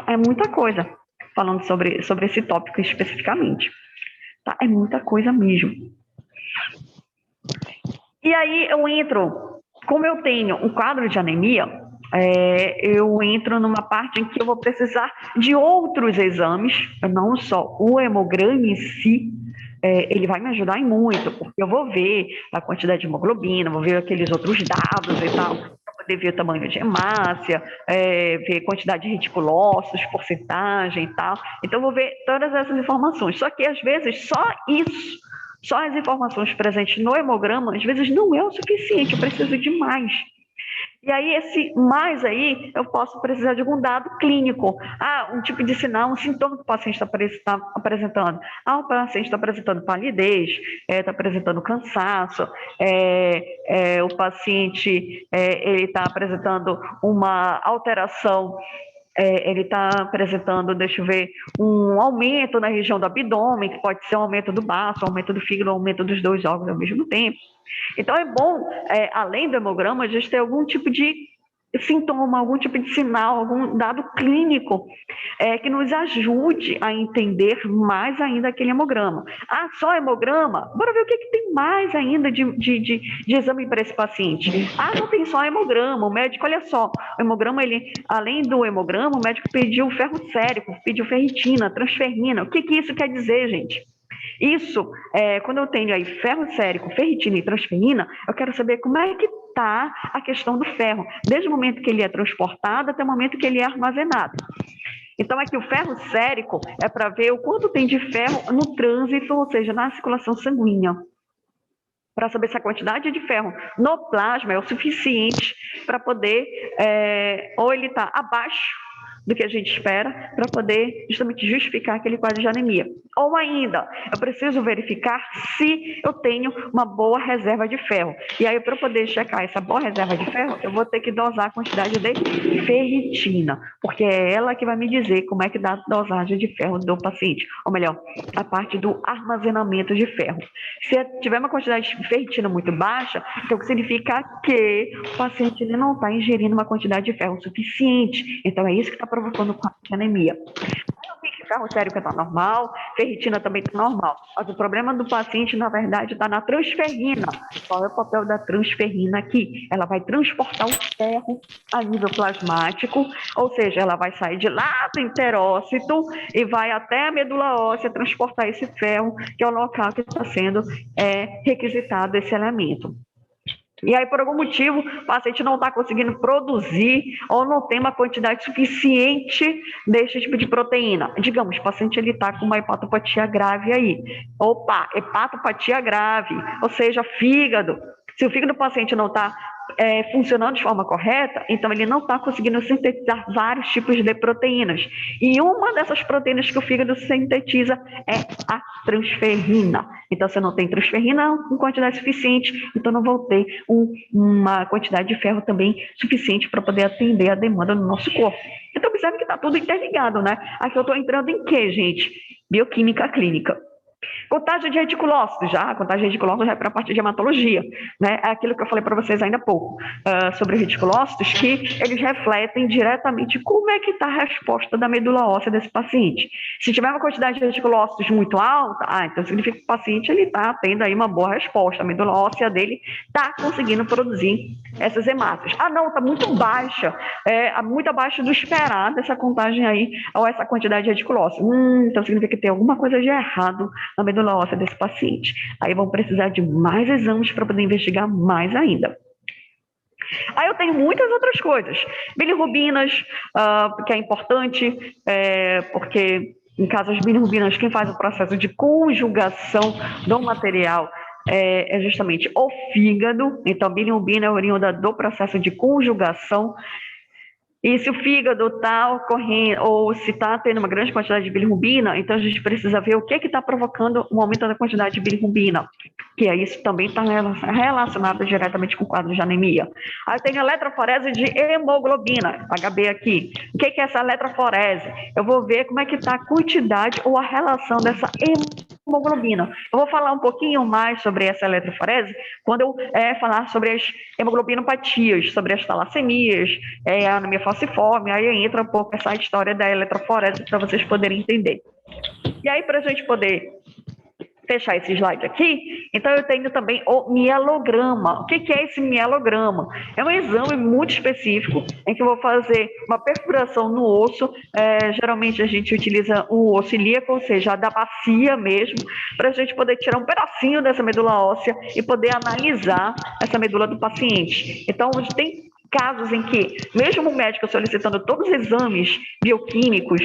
é muita coisa, falando sobre esse tópico especificamente. Tá? É muita coisa mesmo. E aí eu entro... Como eu tenho um quadro de anemia, eu entro numa parte em que eu vou precisar de outros exames, não só o hemograma em si, ele vai me ajudar em muito, porque eu vou ver a quantidade de hemoglobina, vou ver aqueles outros dados e tal, para poder ver o tamanho de hemácia, ver quantidade de reticulócitos, porcentagem e tal. Então, eu vou ver todas essas informações. Só que, às vezes, só as informações presentes no hemograma, às vezes, não é o suficiente, eu preciso de mais. E aí, esse mais aí, eu posso precisar de algum dado clínico. Um tipo de sinal, um sintoma que o paciente está apresentando. O paciente está apresentando palidez, está apresentando cansaço, o paciente ele está apresentando uma alteração ele está apresentando, deixa eu ver, um aumento na região do abdômen, que pode ser um aumento do baço, um aumento do fígado, um aumento dos dois órgãos ao mesmo tempo. Então é bom, além do hemograma, a gente ter algum tipo de sintoma, algum tipo de sinal, algum dado clínico que nos ajude a entender mais ainda aquele hemograma. Ah, só hemograma? Bora ver o que tem mais ainda de exame para esse paciente. Ah, não tem só hemograma. O médico, olha só, o hemograma, além do hemograma, o médico pediu ferro sérico, pediu ferritina, transferrina. O que isso quer dizer, gente? Isso, quando eu tenho aí ferro sérico, ferritina e transferina, eu quero saber como é que está a questão do ferro, desde o momento que ele é transportado até o momento que ele é armazenado. Então, aqui o ferro sérico é para ver o quanto tem de ferro no trânsito, ou seja, na circulação sanguínea, para saber se a quantidade de ferro no plasma é o suficiente para poder, ou ele está abaixo do que a gente espera, para poder justamente justificar aquele quadro de anemia. Ou ainda, eu preciso verificar se eu tenho uma boa reserva de ferro. E aí, para poder checar essa boa reserva de ferro, eu vou ter que dosar a quantidade de ferritina, porque é ela que vai me dizer como é que dá a dosagem de ferro do paciente. Ou melhor, a parte do armazenamento de ferro. Se tiver uma quantidade de ferritina muito baixa, então significa que o paciente ele não está ingerindo uma quantidade de ferro suficiente. Então, é isso que está provocando quadro de anemia. Ferro sérico está normal, ferritina também está normal. Mas o problema do paciente, na verdade, está na transferrina. Qual é o papel da transferrina aqui? Ela vai transportar o ferro a nível plasmático, ou seja, ela vai sair de lá do enterócito e vai até a medula óssea transportar esse ferro, que é o local que está sendo requisitado esse elemento. E aí, por algum motivo, o paciente não está conseguindo produzir ou não tem uma quantidade suficiente desse tipo de proteína. Digamos, o paciente está com uma hepatopatia grave aí. Opa, hepatopatia grave, ou seja, fígado. Se o fígado do paciente não está funcionando de forma correta, então ele não está conseguindo sintetizar vários tipos de proteínas. E uma dessas proteínas que o fígado sintetiza é a transferrina. Então, se eu não tenho transferrina em quantidade suficiente, então não vou ter uma quantidade de ferro também suficiente para poder atender a demanda no nosso corpo. Então, observe que está tudo interligado, né? Aqui eu estou entrando em quê, gente? Bioquímica clínica. Contagem de reticulócitos, a contagem de reticulócitos já é para a parte de hematologia, né? É aquilo que eu falei para vocês ainda há pouco, sobre reticulócitos, que eles refletem diretamente como é que está a resposta da medula óssea desse paciente. Se tiver uma quantidade de reticulócitos muito alta, então significa que o paciente está tendo aí uma boa resposta, a medula óssea dele está conseguindo produzir essas hemácias. Ah, não, está muito baixa, muito abaixo do esperado essa contagem aí, ou essa quantidade de reticulócitos. Então significa que tem alguma coisa de errado na medula óssea desse paciente. Aí vão precisar de mais exames para poder investigar mais ainda. Aí eu tenho muitas outras coisas. Bilirrubinas, que é importante, porque em caso das bilirrubinas, quem faz o processo de conjugação do material é justamente o fígado. Então, bilirrubina é oriunda do processo de conjugação. E se o fígado está ocorrendo, ou se está tendo uma grande quantidade de bilirrubina, então a gente precisa ver o que está provocando um aumento da quantidade de bilirrubina, que isso também está relacionado diretamente com o quadro de anemia. Aí tem a eletroforese de hemoglobina, HB aqui. O que é essa eletroforese? Eu vou ver como é que está a quantidade ou a relação dessa hemoglobina. Eu vou falar um pouquinho mais sobre essa eletroforese quando eu falar sobre as hemoglobinopatias, sobre as talassemias, a anemia falciforme, aí entra um pouco essa história da eletroforese para vocês poderem entender. E aí, para a gente poder fechar esse slide aqui, então eu tenho também o mielograma. O que é esse mielograma? É um exame muito específico em que eu vou fazer uma perfuração no osso. Geralmente a gente utiliza o osso ilíaco, ou seja, a da bacia mesmo, para a gente poder tirar um pedacinho dessa medula óssea e poder analisar essa medula do paciente. Então, a gente tem casos em que, mesmo o médico solicitando todos os exames bioquímicos,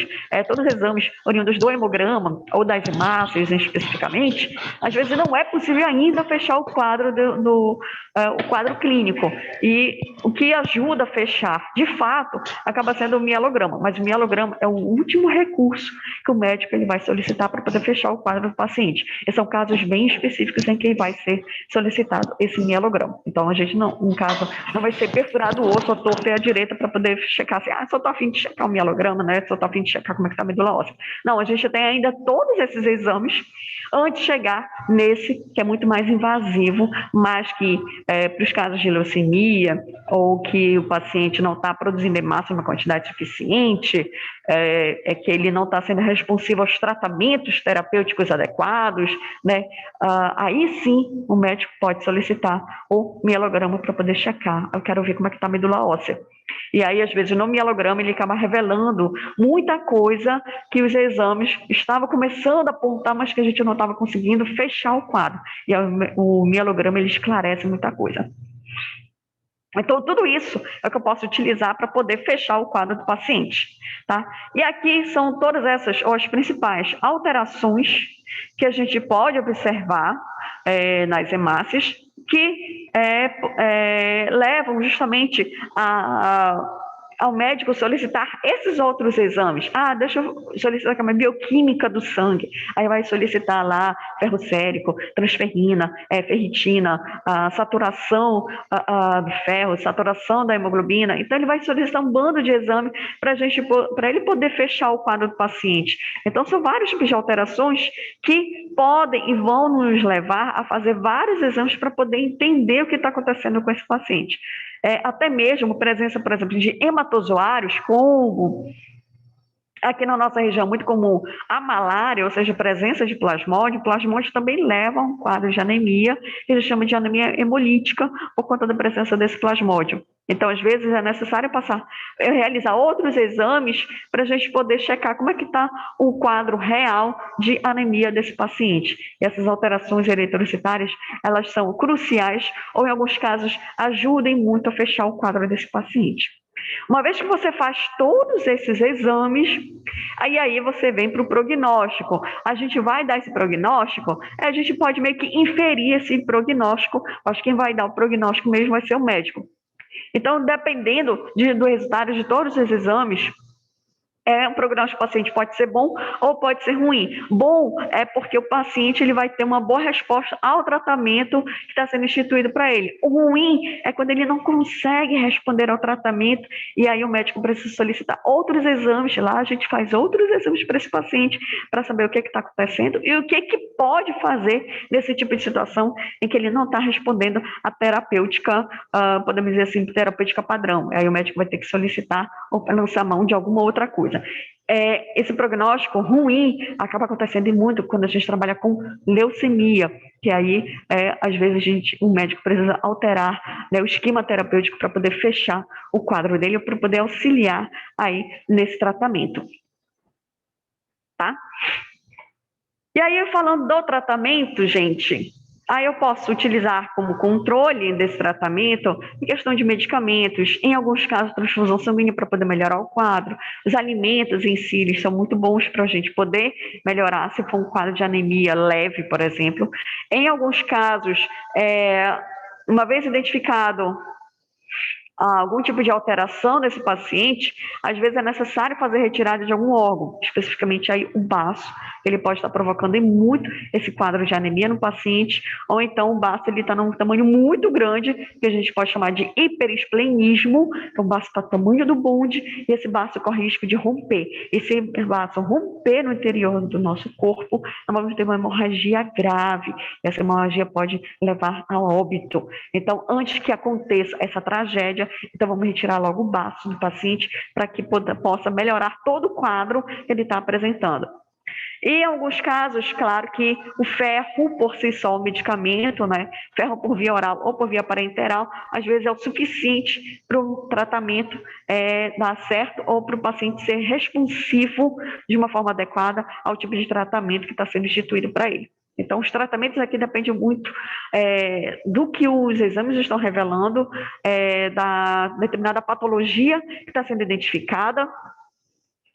todos os exames oriundos do hemograma ou das hemácias especificamente, às vezes não é possível ainda fechar o quadro o quadro clínico. E o que ajuda a fechar, de fato, acaba sendo o mielograma. Mas o mielograma é o último recurso que o médico ele vai solicitar para poder fechar o quadro do paciente. E são casos bem específicos em que vai ser solicitado esse mielograma. Então, a gente não, um caso não vai ser perfurado lado do osso, a torta e a direita, para poder checar assim, só estou a fim de checar o mielograma, né? Só estou a fim de checar como é que está a medula óssea. Não, a gente tem ainda todos esses exames antes de chegar nesse, que é muito mais invasivo, mas que para os casos de leucemia, ou que o paciente não está produzindo hemácia em uma quantidade suficiente, que ele não está sendo responsivo aos tratamentos terapêuticos adequados, né? Aí sim o médico pode solicitar o mielograma para poder checar. Eu quero ver como é que está a medula óssea. E aí, às vezes, no mielograma, ele acaba revelando muita coisa que os exames estavam começando a apontar, mas que a gente não estava conseguindo fechar o quadro. E aí, o mielograma, ele esclarece muita coisa. Então, tudo isso é o que eu posso utilizar para poder fechar o quadro do paciente, tá? E aqui são todas essas, ou as principais alterações que a gente pode observar nas hemácias, que levam justamente ao médico solicitar esses outros exames. Deixa eu solicitar uma bioquímica do sangue. Aí vai solicitar lá ferro sérico, transferrina, ferritina, a saturação do ferro, saturação da hemoglobina. Então, ele vai solicitar um bando de exame para ele poder fechar o quadro do paciente. Então, são vários tipos de alterações que podem e vão nos levar a fazer vários exames para poder entender o que está acontecendo com esse paciente. Até mesmo presença, por exemplo, de hematozoários, como aqui na nossa região muito comum a malária, ou seja, presença de plasmódio. Plasmódio também leva a um quadro de anemia, que a gente chama de anemia hemolítica, por conta da presença desse plasmódio. Então, às vezes, é necessário realizar outros exames para a gente poder checar como é que está o quadro real de anemia desse paciente. E essas alterações eritrocitárias, elas são cruciais, ou em alguns casos, ajudem muito a fechar o quadro desse paciente. Uma vez que você faz todos esses exames, aí você vem para o prognóstico. A gente vai dar esse prognóstico, a gente pode meio que inferir esse prognóstico, mas quem vai dar o prognóstico mesmo vai ser o médico. Então, dependendo do resultado de todos os exames, o prognóstico do paciente pode ser bom ou pode ser ruim. Bom é porque o paciente ele vai ter uma boa resposta ao tratamento que está sendo instituído para ele. O ruim é quando ele não consegue responder ao tratamento e aí o médico precisa solicitar outros exames. Lá a gente faz outros exames para esse paciente para saber o que está acontecendo e o que pode fazer nesse tipo de situação em que ele não está respondendo à terapêutica, podemos dizer assim, terapêutica padrão. Aí o médico vai ter que solicitar ou lançar mão de alguma outra coisa. Esse prognóstico ruim acaba acontecendo muito quando a gente trabalha com leucemia, que aí, às vezes, o médico precisa alterar, né, o esquema terapêutico para poder fechar o quadro dele, para poder auxiliar aí nesse tratamento. Tá? E aí, falando do tratamento, gente, aí eu posso utilizar como controle desse tratamento em questão de medicamentos, em alguns casos, transfusão sanguínea para poder melhorar o quadro. Os alimentos em si, eles são muito bons para a gente poder melhorar se for um quadro de anemia leve, por exemplo. Em alguns casos, uma vez identificado algum tipo de alteração desse paciente, às vezes é necessário fazer retirada de algum órgão, especificamente aí o baço. Ele pode estar provocando muito esse quadro de anemia no paciente, ou então o baço está num tamanho muito grande, que a gente pode chamar de hiperesplenismo, então o baço está do tamanho do bonde, e esse baço corre risco de romper. E se esse baço romper no interior do nosso corpo, nós vamos ter uma hemorragia grave, e essa hemorragia pode levar a óbito. Então, antes que aconteça essa tragédia, então vamos retirar logo o baço do paciente para que possa melhorar todo o quadro que ele está apresentando. E em alguns casos, claro que o ferro por si só, o medicamento, né, ferro por via oral ou por via parenteral, às vezes é o suficiente para o tratamento dar certo ou para o paciente ser responsivo de uma forma adequada ao tipo de tratamento que está sendo instituído para ele. Então, os tratamentos aqui dependem muito do que os exames estão revelando, da determinada patologia que está sendo identificada,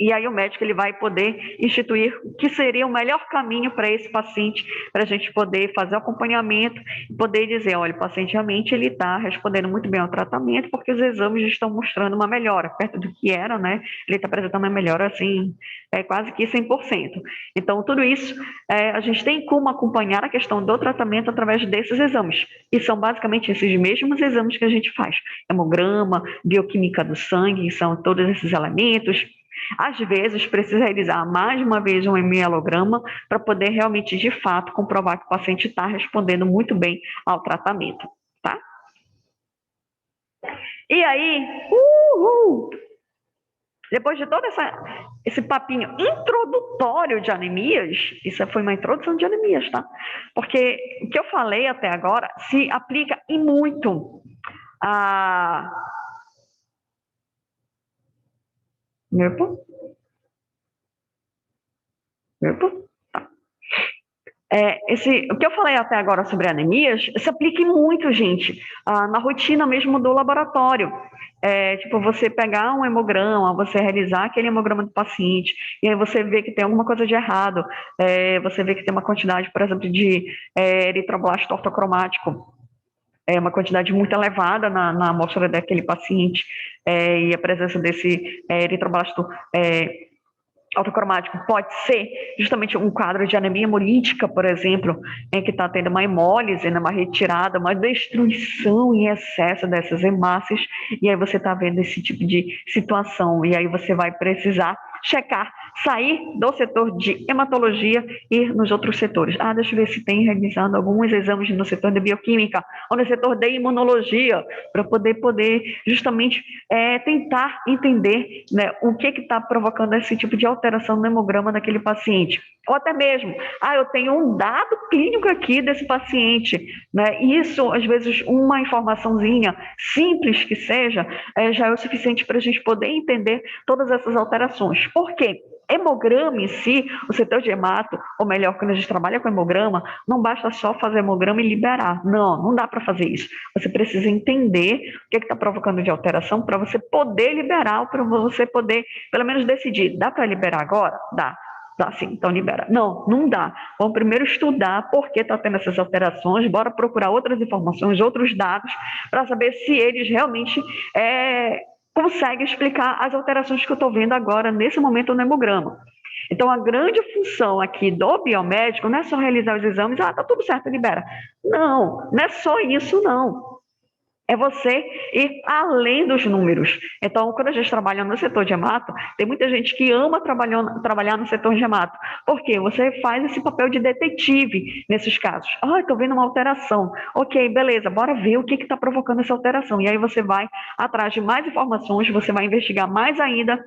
E aí o médico ele vai poder instituir o que seria o melhor caminho para esse paciente, para a gente poder fazer o acompanhamento e poder dizer, olha, o paciente realmente ele está respondendo muito bem ao tratamento, porque os exames estão mostrando uma melhora, perto do que era, né? Ele está apresentando uma melhora, assim, quase que 100%. Então, tudo isso, a gente tem como acompanhar a questão do tratamento através desses exames. E são basicamente esses mesmos exames que a gente faz. Hemograma, bioquímica do sangue, são todos esses elementos. Às vezes, precisa realizar mais uma vez um mielograma para poder realmente, de fato, comprovar que o paciente está respondendo muito bem ao tratamento, tá? E aí, depois de todo esse papinho introdutório de anemias, isso foi uma introdução de anemias, tá? Porque o que eu falei até agora se aplica e muito a... Tá. O que eu falei até agora sobre anemias se aplica muito, gente, na rotina mesmo do laboratório. Tipo, você pegar um hemograma, você realizar aquele hemograma do paciente, e aí você vê que tem alguma coisa de errado, você vê que tem uma quantidade, por exemplo, de eritroblasto ortocromático, uma quantidade muito elevada na amostra daquele paciente, e a presença desse eritroblasto autocromático pode ser justamente um quadro de anemia hemolítica, por exemplo, em que está tendo uma hemólise, uma retirada, uma destruição em excesso dessas hemácias, e aí você está vendo esse tipo de situação, e aí você vai precisar checar, sair do setor de hematologia e ir nos outros setores. Deixa eu ver se tem realizado alguns exames no setor de bioquímica ou no setor de imunologia, para poder justamente tentar entender, né, o que está provocando esse tipo de alteração no hemograma daquele paciente. Ou até mesmo, eu tenho um dado clínico aqui desse paciente, né? Isso, às vezes, uma informaçãozinha simples que seja, já é o suficiente para a gente poder entender todas essas alterações. Por quê? Hemograma em si, o setor de hemato, ou melhor, quando a gente trabalha com hemograma, não basta só fazer hemograma e liberar. Não dá para fazer isso. Você precisa entender o que está provocando de alteração para você poder liberar, ou para você poder, pelo menos, decidir. Dá para liberar agora? Dá. Tá, sim, então libera. Não dá. Vamos primeiro estudar por que está tendo essas alterações, bora procurar outras informações, outros dados, para saber se eles realmente conseguem explicar as alterações que eu estou vendo agora, nesse momento, no hemograma. Então, a grande função aqui do biomédico não é só realizar os exames, tá tudo certo, libera. Não é só isso, não. É você ir além dos números. Então, quando a gente trabalha no setor de hemato, tem muita gente que ama trabalhar no setor de hemato. Por quê? Você faz esse papel de detetive nesses casos. Estou vendo uma alteração. Ok, beleza, bora ver o que está provocando essa alteração. E aí você vai atrás de mais informações, você vai investigar mais ainda.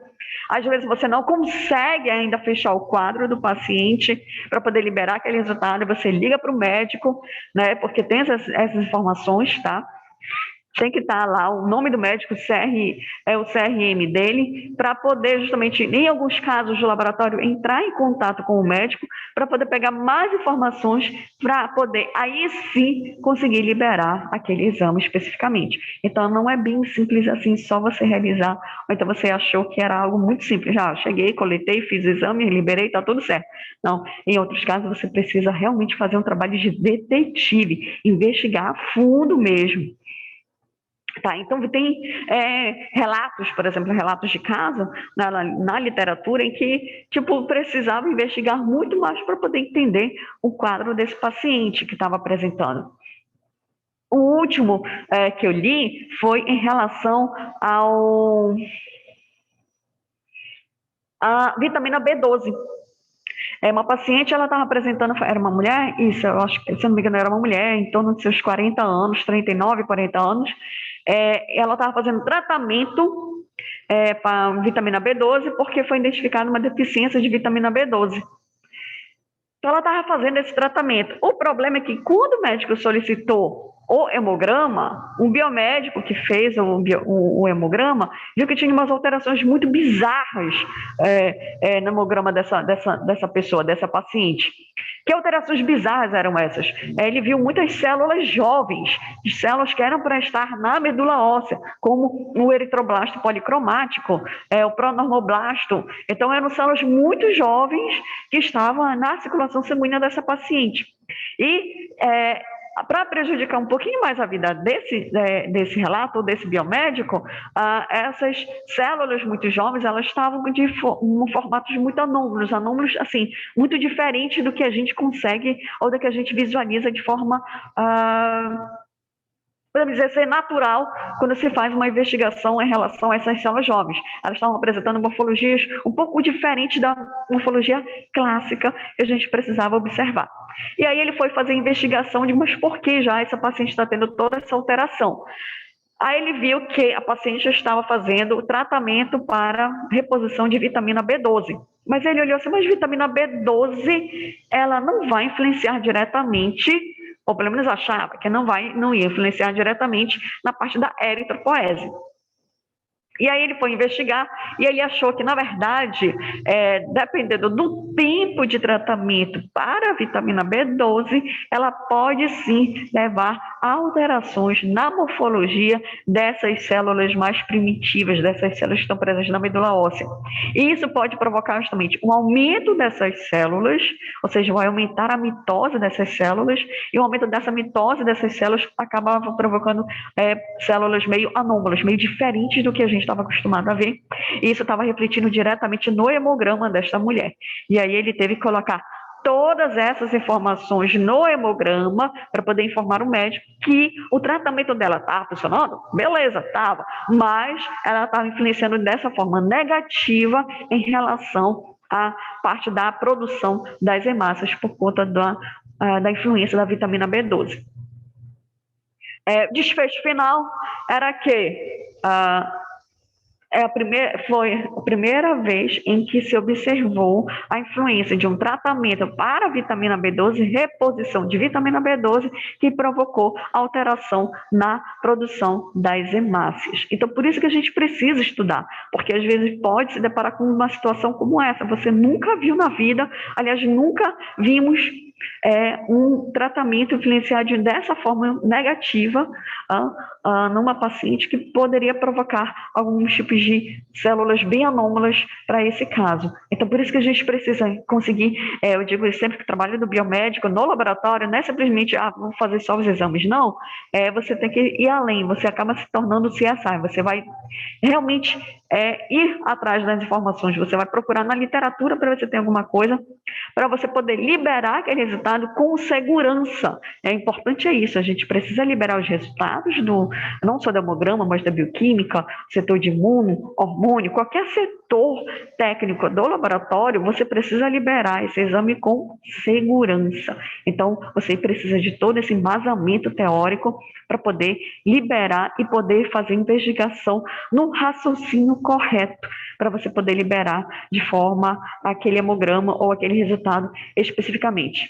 Às vezes você não consegue ainda fechar o quadro do paciente para poder liberar aquele resultado. Você liga para o médico, né? Porque tem essas informações, tá? Tem que estar lá o nome do médico, o CRM dele, para poder justamente, em alguns casos do laboratório, entrar em contato com o médico para poder pegar mais informações para poder, aí sim, conseguir liberar aquele exame especificamente. Então, não é bem simples assim, só você realizar, ou então você achou que era algo muito simples. Cheguei, coletei, fiz o exame, liberei, está tudo certo. Não, em outros casos, você precisa realmente fazer um trabalho de detetive, investigar a fundo mesmo. Tá, então tem relatos, por exemplo, relatos de caso na literatura em que precisava investigar muito mais para poder entender o quadro desse paciente que estava apresentando. O último que eu li foi em relação à vitamina B12. Uma paciente, ela estava apresentando, era uma mulher, isso, eu acho que, se não me engano, era uma mulher, em torno de seus 40 anos, 39, 40 anos, ela estava fazendo tratamento para vitamina B12, porque foi identificada uma deficiência de vitamina B12. Então, ela estava fazendo esse tratamento. O problema é que, quando o médico solicitou o hemograma, um biomédico que fez o hemograma viu que tinha umas alterações muito bizarras no hemograma dessa pessoa, dessa paciente. Que alterações bizarras eram essas? Ele viu muitas células jovens, células que eram para estar na medula óssea, como o eritroblasto policromático, o pronormoblasto. Então, eram células muito jovens que estavam na circulação sanguínea dessa paciente. E para prejudicar um pouquinho mais a vida desse relato, ou desse biomédico, essas células muito jovens, elas estavam em formatos muito anômalos, assim, muito diferentes do que a gente consegue, ou do que a gente visualiza de forma, podemos dizer, ser natural quando se faz uma investigação em relação a essas células jovens. Elas estavam apresentando morfologias um pouco diferentes da morfologia clássica que a gente precisava observar. E aí ele foi fazer a investigação de, mas por que já essa paciente está tendo toda essa alteração? Aí ele viu que a paciente estava fazendo o tratamento para reposição de vitamina B12. Mas ele olhou assim, mas vitamina B12, ela não vai influenciar diretamente, ou pelo menos achava que não ia influenciar diretamente na parte da eritropoese. E aí ele foi investigar e ele achou que, na verdade, dependendo do tempo de tratamento para a vitamina B12, ela pode sim levar a alterações na morfologia dessas células mais primitivas, dessas células que estão presentes na medula óssea. E isso pode provocar justamente um aumento dessas células, ou seja, vai aumentar a mitose dessas células, e o aumento dessa mitose dessas células acabava provocando células meio anômalas, meio diferentes do que a gente estava acostumado a ver, e isso estava refletindo diretamente no hemograma desta mulher. E aí ele teve que colocar todas essas informações no hemograma para poder informar o médico que o tratamento dela estava funcionando? Beleza, estava, mas ela estava influenciando dessa forma negativa em relação à parte da produção das hemácias por conta da influência da vitamina B12. Desfecho final era que foi a primeira vez em que se observou a influência de um tratamento para a vitamina B12, reposição de vitamina B12, que provocou alteração na produção das hemácias. Então, por isso que a gente precisa estudar, porque às vezes pode se deparar com uma situação como essa. Você nunca viu na vida, aliás, nunca vimos um tratamento influenciado dessa forma negativa numa paciente que poderia provocar alguns tipos de células bem anômalas para esse caso. Então, por isso que a gente precisa conseguir, eu digo sempre que o trabalho do biomédico no laboratório não é simplesmente, vamos fazer só os exames, não. Você tem que ir além, você acaba se tornando CSI, você vai realmente ir atrás das informações, você vai procurar na literatura para ver se tem alguma coisa, para você poder liberar aquele resultado com segurança. Importante isso, a gente precisa liberar os resultados não só do hemograma, mas da bioquímica, setor de imuno, hormônio, qualquer setor técnico do laboratório, você precisa liberar esse exame com segurança. Então, você precisa de todo esse embasamento teórico para poder liberar e poder fazer investigação no raciocínio correto, para você poder liberar de forma aquele hemograma ou aquele resultado especificamente.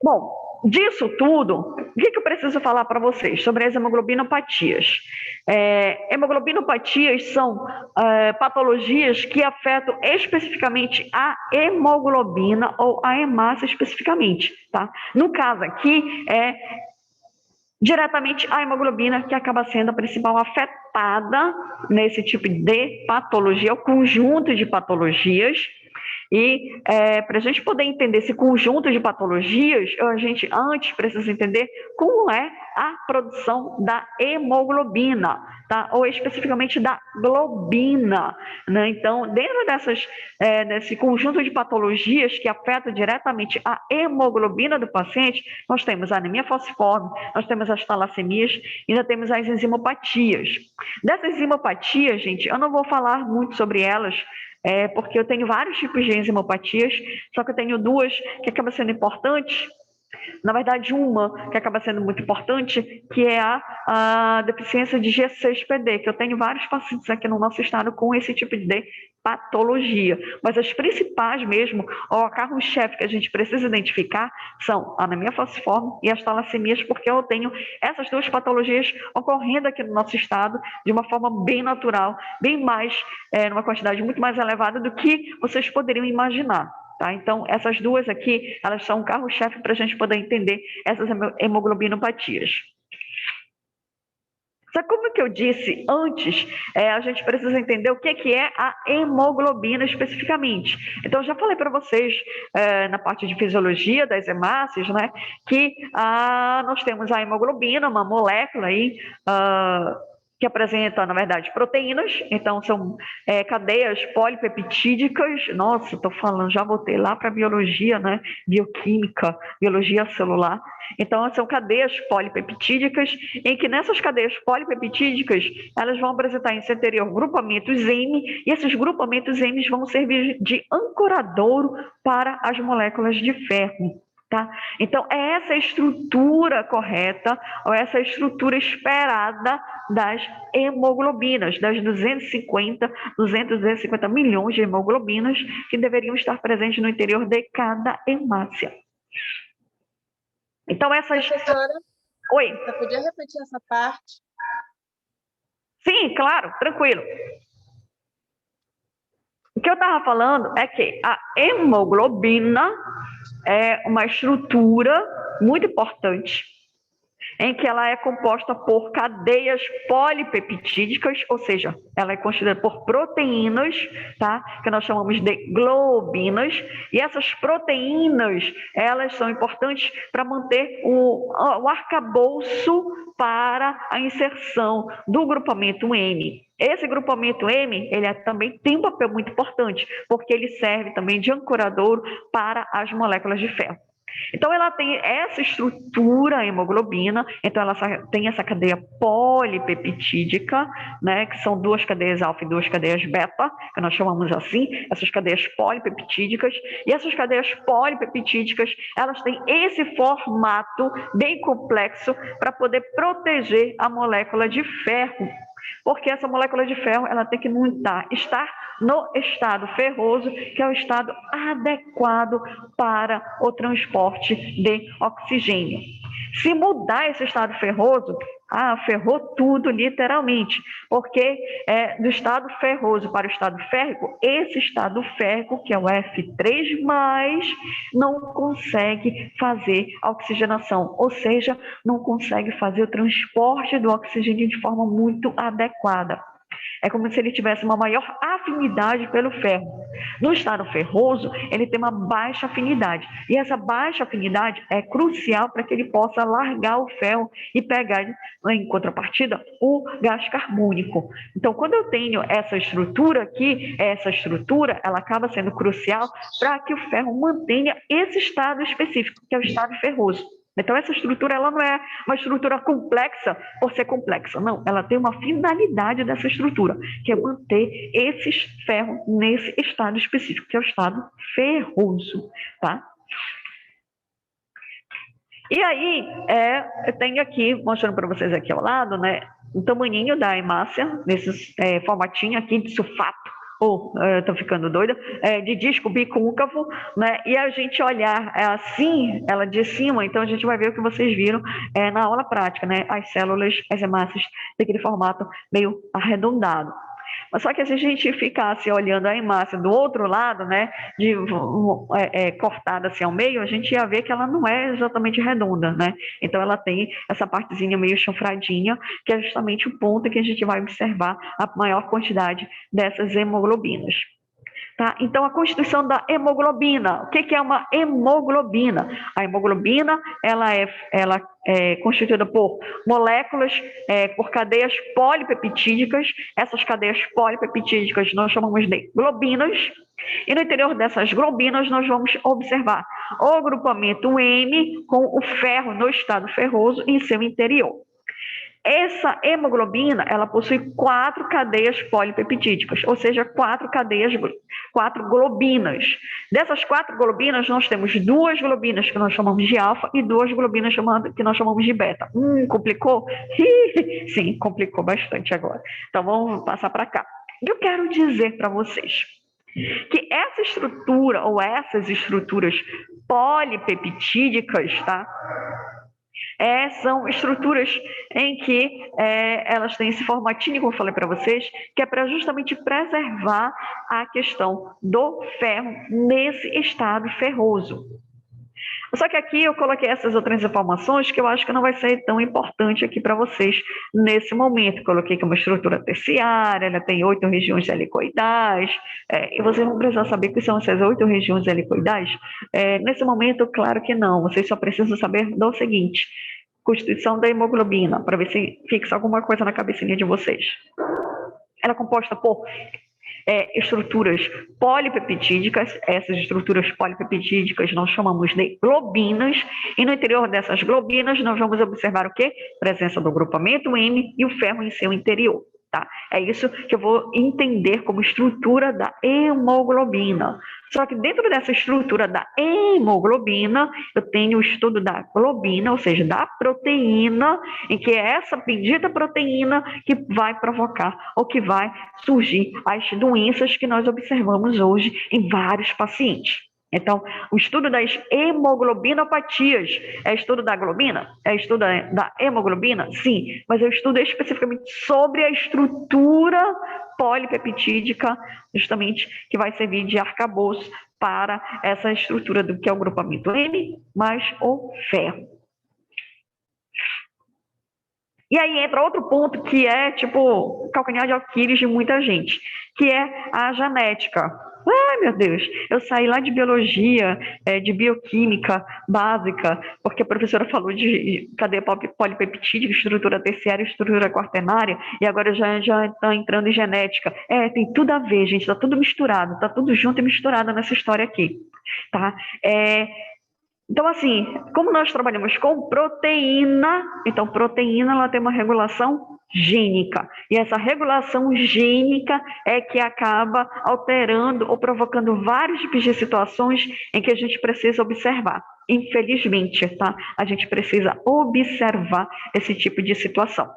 Bom, disso tudo, o que eu preciso falar para vocês sobre as hemoglobinopatias? Hemoglobinopatias são patologias que afetam especificamente a hemoglobina ou a hemácia especificamente, tá? No caso aqui, diretamente a hemoglobina que acaba sendo a principal afetada nesse tipo de patologia, o conjunto de patologias. E para a gente poder entender esse conjunto de patologias, a gente antes precisa entender como é a produção da hemoglobina, tá? Ou especificamente da globina, né? Então, dentro desse conjunto de patologias que afetam diretamente a hemoglobina do paciente, nós temos a anemia falciforme, nós temos as talassemias e ainda temos as enzimopatias. Dessas enzimopatias, gente, eu não vou falar muito sobre elas, porque eu tenho vários tipos de enzimopatias, só que eu tenho duas que acabam sendo importantes, Na verdade, uma que acaba sendo muito importante, que é a deficiência de G6PD, que eu tenho vários pacientes aqui no nosso estado com esse tipo de patologia. Mas as principais mesmo, ou a carro-chefe que a gente precisa identificar, são a anemia falciforme e as talassemias, porque eu tenho essas duas patologias ocorrendo aqui no nosso estado de uma forma bem natural, bem mais, numa quantidade muito mais elevada do que vocês poderiam imaginar. Tá? Então, essas duas aqui, elas são um carro-chefe para a gente poder entender essas hemoglobinopatias. Só que como que eu disse antes, a gente precisa entender o que é a hemoglobina especificamente. Então, eu já falei para vocês, na parte de fisiologia das hemácias, né, que nós temos a hemoglobina, uma molécula aí, que apresenta, na verdade, proteínas, então são cadeias polipeptídicas. Nossa, estou falando, já voltei lá para biologia, né? Bioquímica, biologia celular. Então, são cadeias polipeptídicas, em que nessas cadeias polipeptídicas, elas vão apresentar em seu interior grupamentos M, e esses grupamentos M vão servir de ancoradouro para as moléculas de ferro. Tá? Então, é essa estrutura correta, ou essa estrutura esperada das hemoglobinas, das 250 milhões de hemoglobinas que deveriam estar presentes no interior de cada hemácia. Então, essas... Professora, Oi. você podia repetir essa parte? Sim, claro, tranquilo. O que eu estava falando é que a hemoglobina é uma estrutura muito importante, em que ela é composta por cadeias polipeptídicas, ou seja, ela é constituída por proteínas, tá? Que nós chamamos de globinas, e essas proteínas, elas são importantes para manter o arcabouço para a inserção do grupamento M. Esse grupamento M, ele também tem um papel muito importante, porque ele serve também de ancoradouro para as moléculas de ferro. Então, ela tem essa estrutura, a hemoglobina, então ela tem essa cadeia polipeptídica, né, que são duas cadeias alfa e duas cadeias beta, que nós chamamos assim, essas cadeias polipeptídicas, e essas cadeias polipeptídicas, elas têm esse formato bem complexo para poder proteger a molécula de ferro, porque essa molécula de ferro, ela tem que estar no estado ferroso, que é o estado adequado para o transporte de oxigênio. Se mudar esse estado ferroso, ferrou tudo literalmente, porque do estado ferroso para o estado férrico, esse estado férrico, que é o F3+, não consegue fazer a oxigenação, ou seja, não consegue fazer o transporte do oxigênio de forma muito adequada. É como se ele tivesse uma maior afinidade pelo ferro. No estado ferroso, ele tem uma baixa afinidade. E essa baixa afinidade é crucial para que ele possa largar o ferro e pegar, em contrapartida, o gás carbônico. Então, quando eu tenho essa estrutura aqui, ela acaba sendo crucial para que o ferro mantenha esse estado específico, que é o estado ferroso. Então, essa estrutura, ela não é uma estrutura complexa por ser complexa, não. Ela tem uma finalidade dessa estrutura, que é manter esse ferro nesse estado específico, que é o estado ferroso, tá? E aí, eu tenho aqui, mostrando para vocês aqui ao lado, né, o tamanhinho da hemácia, nesse formatinho aqui de sulfato, estou ficando doida, de disco bicôncavo, né? E a gente olhar assim, ela de cima, então a gente vai ver o que vocês viram na aula prática, né? As células, as hemácias daquele formato meio arredondado. Mas só que se a gente ficasse olhando a hemácia do outro lado, né, cortada assim ao meio, a gente ia ver que ela não é exatamente redonda, né? Então ela tem essa partezinha meio chanfradinha, que é justamente o ponto que a gente vai observar a maior quantidade dessas hemoglobinas. Tá? Então, a constituição da hemoglobina. O que é uma hemoglobina? A hemoglobina ela é constituída por moléculas, por cadeias polipeptídicas. Essas cadeias polipeptídicas nós chamamos de globinas. E no interior dessas globinas nós vamos observar o grupamento M com o ferro no estado ferroso em seu interior. Essa hemoglobina, ela possui 4 cadeias polipeptídicas, ou seja, 4 globinas. Dessas 4 globinas, nós temos 2 globinas que nós chamamos de alfa e 2 globinas que nós chamamos de beta. Complicou? Sim, complicou bastante agora. Então, vamos passar para cá. O que eu quero dizer para vocês? Que essa estrutura, ou essas estruturas polipeptídicas, tá? São estruturas em que elas têm esse formatinho, como eu falei para vocês, que é para justamente preservar a questão do ferro nesse estado ferroso. Só que aqui eu coloquei essas outras informações que eu acho que não vai ser tão importante aqui para vocês nesse momento. Coloquei que é uma estrutura terciária, ela tem 8 regiões helicoidais, e vocês vão precisar saber o que são essas 8 regiões helicoidais. Nesse momento, claro que não, vocês só precisam saber do seguinte: constituição da hemoglobina, para ver se fixa alguma coisa na cabecinha de vocês. Ela é composta por estruturas polipeptídicas. Essas estruturas polipeptídicas nós chamamos de globinas, e no interior dessas globinas nós vamos observar o quê? Presença do grupamento M e o ferro em seu interior. Tá? É isso que eu vou entender como estrutura da hemoglobina. Só que dentro dessa estrutura da hemoglobina, eu tenho o estudo da globina, ou seja, da proteína, em que é essa bendita proteína que vai provocar ou que vai surgir as doenças que nós observamos hoje em vários pacientes. Então, o estudo das hemoglobinopatias é estudo da globina? É estudo da hemoglobina? Sim, mas eu estudo especificamente sobre a estrutura polipeptídica, justamente, que vai servir de arcabouço para essa estrutura do que é o grupamento M mais o ferro. E aí entra outro ponto que é tipo calcanhar de Aquiles de muita gente, que é a genética. Ai, meu Deus, eu saí lá de biologia, de bioquímica básica, porque a professora falou de cadeia polipeptídica, estrutura terciária, estrutura quaternária, e agora já está entrando em genética. Tem tudo a ver, gente, está tudo misturado, está tudo junto e misturado nessa história aqui, tá? Então, assim, como nós trabalhamos com proteína, então proteína ela tem uma regulação gênica. E essa regulação gênica é que acaba alterando ou provocando vários tipos de situações em que a gente precisa observar. Infelizmente, tá? A gente precisa observar esse tipo de situação.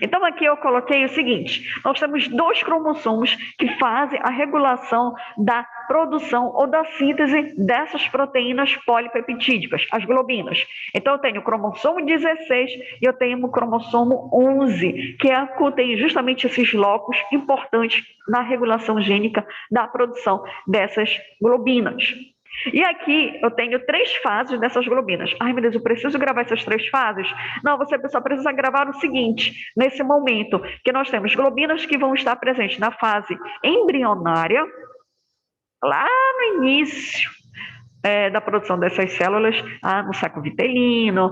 Então, aqui eu coloquei o seguinte: nós temos 2 cromossomos que fazem a regulação da produção ou da síntese dessas proteínas polipeptídicas, as globinas. Então, eu tenho o cromossomo 16 e eu tenho o cromossomo 11, que tem justamente esses locos importantes na regulação gênica da produção dessas globinas. E aqui eu tenho 3 fases dessas globinas. Ai, meu Deus, eu preciso gravar essas 3 fases? Não, você só precisa gravar o seguinte: nesse momento, que nós temos globinas que vão estar presentes na fase embrionária, lá no início da produção dessas células, no saco vitelino,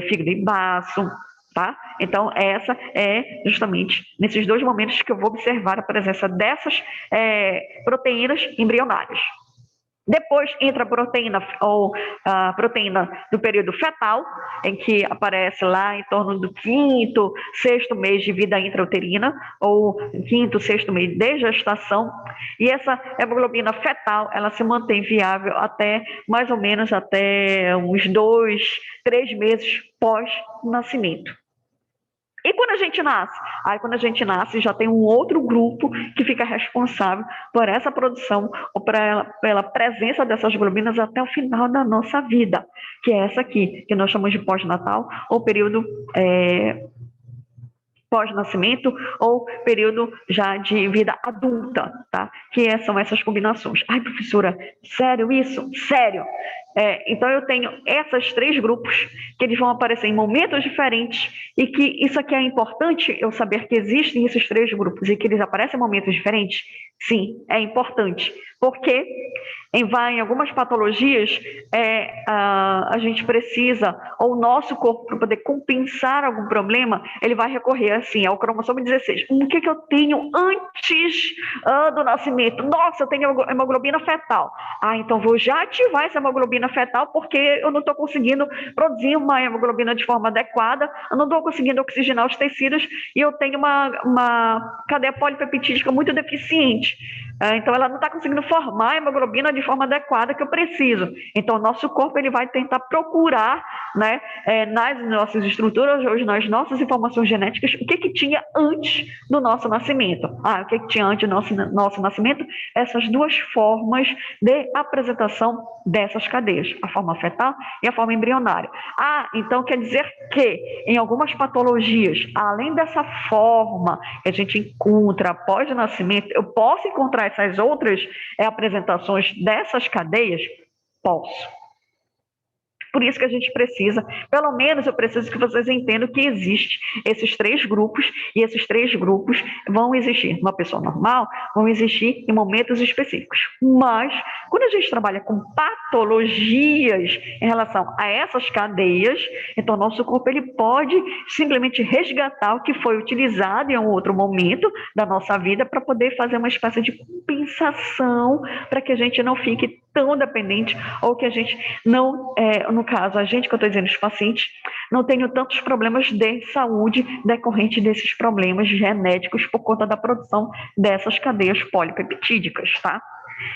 fígado e baço, tá? Então, essa é justamente nesses 2 momentos que eu vou observar a presença dessas proteínas embrionárias. Depois entra a proteína, ou a proteína do período fetal, em que aparece lá em torno do 5º, 6º mês de vida intrauterina, ou 5º, 6º mês de gestação. E essa hemoglobina fetal, ela se mantém viável até, mais ou menos, até uns 2, 3 meses pós-nascimento. E quando a gente nasce? Quando a gente nasce, já tem um outro grupo que fica responsável por essa produção ou pela presença dessas globinas até o final da nossa vida, que é essa aqui, que nós chamamos de pós-natal ou período pós-nascimento ou período já de vida adulta, tá? Que são essas combinações. Ai, professora, sério isso? Sério! Então, eu tenho esses 3 grupos que eles vão aparecer em momentos diferentes e que isso aqui é importante eu saber que existem esses 3 grupos e que eles aparecem em momentos diferentes. Sim, é importante, porque em algumas patologias a gente precisa, ou o nosso corpo, para poder compensar algum problema, ele vai recorrer assim ao cromossomo 16. O que eu tenho antes do nascimento? Nossa, eu tenho hemoglobina fetal. Então vou já ativar essa hemoglobina hemoglobina fetal porque eu não estou conseguindo produzir uma hemoglobina de forma adequada, eu não estou conseguindo oxigenar os tecidos e eu tenho uma cadeia polipeptídica muito deficiente. Então, ela não está conseguindo formar a hemoglobina de forma adequada que eu preciso. Então, o nosso corpo ele vai tentar procurar, né, nas nossas estruturas, nas nossas informações genéticas, o que tinha antes do nosso nascimento. O que tinha antes do nosso nascimento? Essas duas formas de apresentação dessas cadeias, a forma fetal e a forma embrionária. Então quer dizer que em algumas patologias, além dessa forma que a gente encontra após o nascimento, eu posso encontrar essas outras apresentações dessas cadeias? Posso. Por isso que a gente precisa, pelo menos eu preciso que vocês entendam que existe esses 3 grupos, e esses 3 grupos vão existir numa pessoa normal, vão existir em momentos específicos. Mas, quando a gente trabalha com patologias em relação a essas cadeias, então nosso corpo ele pode simplesmente resgatar o que foi utilizado em um outro momento da nossa vida para poder fazer uma espécie de compensação para que a gente não fique tão dependente ou que a gente não, no caso, a gente que eu estou dizendo, os pacientes, não tenham tantos problemas de saúde decorrente desses problemas genéticos por conta da produção dessas cadeias polipeptídicas, tá?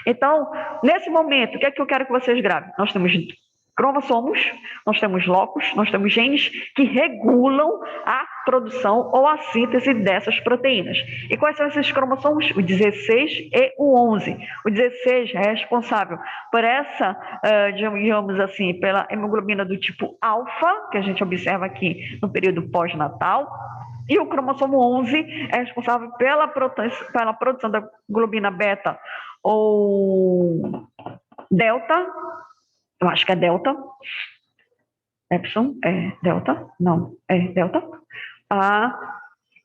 Então, nesse momento, o que é que eu quero que vocês gravem? Nós temos cromossomos, nós temos locos, nós temos genes que regulam a produção ou a síntese dessas proteínas. E quais são esses cromossomos? O 16 e o 11. O 16 é responsável por essa, digamos assim, pela hemoglobina do tipo alfa, que a gente observa aqui no período pós-natal. E o cromossomo 11 é responsável pela produção da globina beta ou delta. Eu acho que é delta. Epsilon? É delta? Não, é delta.